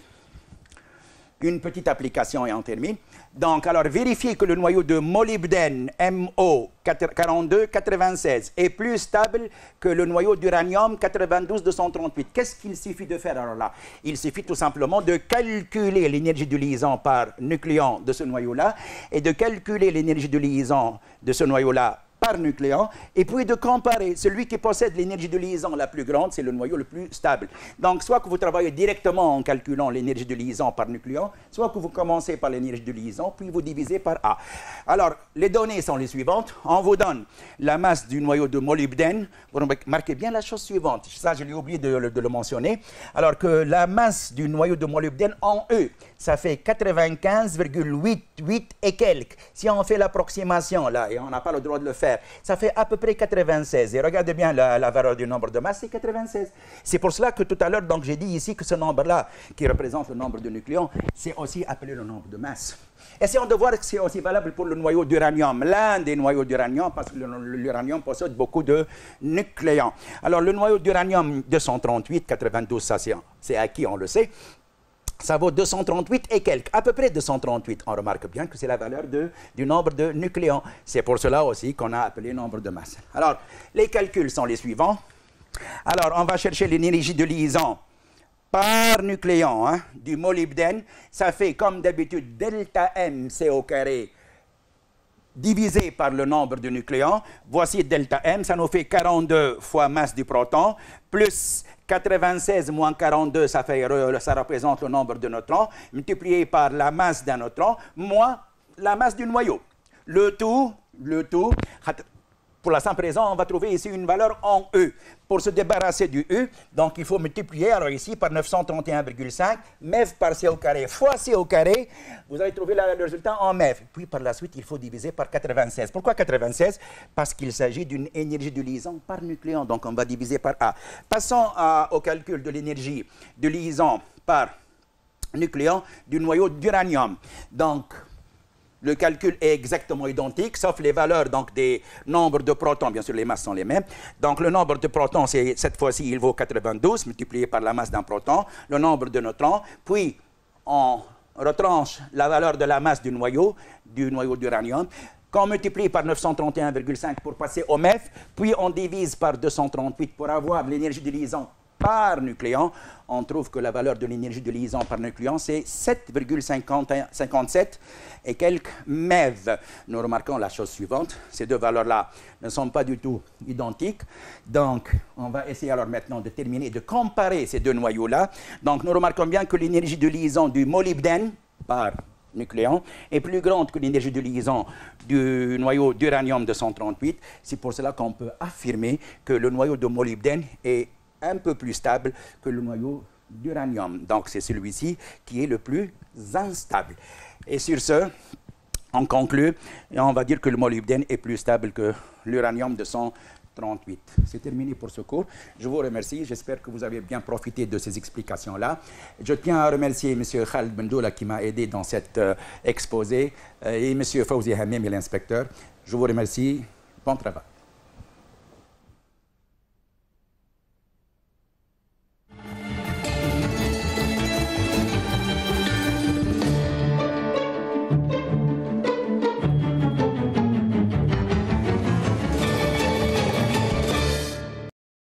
Une petite application et on termine. Donc, alors, vérifiez que le noyau de molybdène MO4296 est plus stable que le noyau d'uranium 92-238. Qu'est-ce qu'il suffit de faire alors là? Il suffit tout simplement de calculer l'énergie de liaison par nucléon de ce noyau-là et de calculer l'énergie de liaison de ce noyau-là par nucléon, et puis de comparer. Celui qui possède l'énergie de liaison la plus grande, c'est le noyau le plus stable. Donc, soit que vous travaillez directement en calculant l'énergie de liaison par nucléon, soit que vous commencez par l'énergie de liaison, puis vous divisez par A. Alors, les données sont les suivantes. On vous donne la masse du noyau de molybdène. Vous remarquez bien la chose suivante. Ça, je l'ai oublié de le mentionner. Alors que la masse du noyau de molybdène en E, ça fait 95,88 et quelques. Si on fait l'approximation, là, et on n'a pas le droit de le faire, ça fait à peu près 96. Et regardez bien la valeur du nombre de masse, c'est 96. C'est pour cela que tout à l'heure, donc j'ai dit ici que ce nombre-là, qui représente le nombre de nucléons, c'est aussi appelé le nombre de masse. Essayons de voir que c'est aussi valable pour le noyau d'uranium, l'un des noyaux d'uranium, parce que l'uranium possède beaucoup de nucléons. Alors, le noyau d'uranium 238, 92, ça c'est acquis, on le sait. Ça vaut 238 et quelques, à peu près 238. On remarque bien que c'est la valeur du nombre de nucléons. C'est pour cela aussi qu'on a appelé nombre de masse. Alors, les calculs sont les suivants. Alors, on va chercher l'énergie de liaison par nucléon du molybdène. Ça fait, comme d'habitude, delta M C au carré divisé par le nombre de nucléons. Voici delta M, ça nous fait 42 fois masse du proton, plus 96 moins 42, ça représente le nombre de neutrons, multiplié par la masse d'un neutron, moins la masse du noyau. Le tout, pour la simple raison, on va trouver ici une valeur en E. Pour se débarrasser du E, donc il faut multiplier, alors ici, par 931,5, MEV par C au carré fois C au carré, vous allez trouver le résultat en MEV. Puis par la suite, il faut diviser par 96. Pourquoi 96? Parce qu'il s'agit d'une énergie de liaison par nucléon, donc on va diviser par A. Passons au calcul de l'énergie de liaison par nucléon du noyau d'uranium. Donc, le calcul est exactement identique, sauf les valeurs donc, des nombres de protons. Bien sûr, les masses sont les mêmes. Donc, le nombre de protons, cette fois-ci, il vaut 92, multiplié par la masse d'un proton. Le nombre de neutrons, puis on retranche la valeur de la masse du noyau d'uranium, qu'on multiplie par 931,5 pour passer au MEF, puis on divise par 238 pour avoir l'énergie de liaison par nucléon, on trouve que la valeur de l'énergie de liaison par nucléon, c'est 7,57 et quelques MeV. Nous remarquons la chose suivante, ces deux valeurs-là ne sont pas du tout identiques. Donc, on va essayer alors maintenant de terminer, de comparer ces deux noyaux-là. Donc, nous remarquons bien que l'énergie de liaison du molybdène par nucléon est plus grande que l'énergie de liaison du noyau d'uranium-238. C'est pour cela qu'on peut affirmer que le noyau de molybdène est un peu plus stable que le noyau d'uranium. Donc, c'est celui-ci qui est le plus instable. Et sur ce, on conclut et on va dire que le molybdène est plus stable que l'uranium-238. C'est terminé pour ce cours. Je vous remercie. J'espère que vous avez bien profité de ces explications-là. Je tiens à remercier M. Khaled Bendoula qui m'a aidé dans cet exposé et M. Fawzi Hamemi, l'inspecteur. Je vous remercie. Bon travail.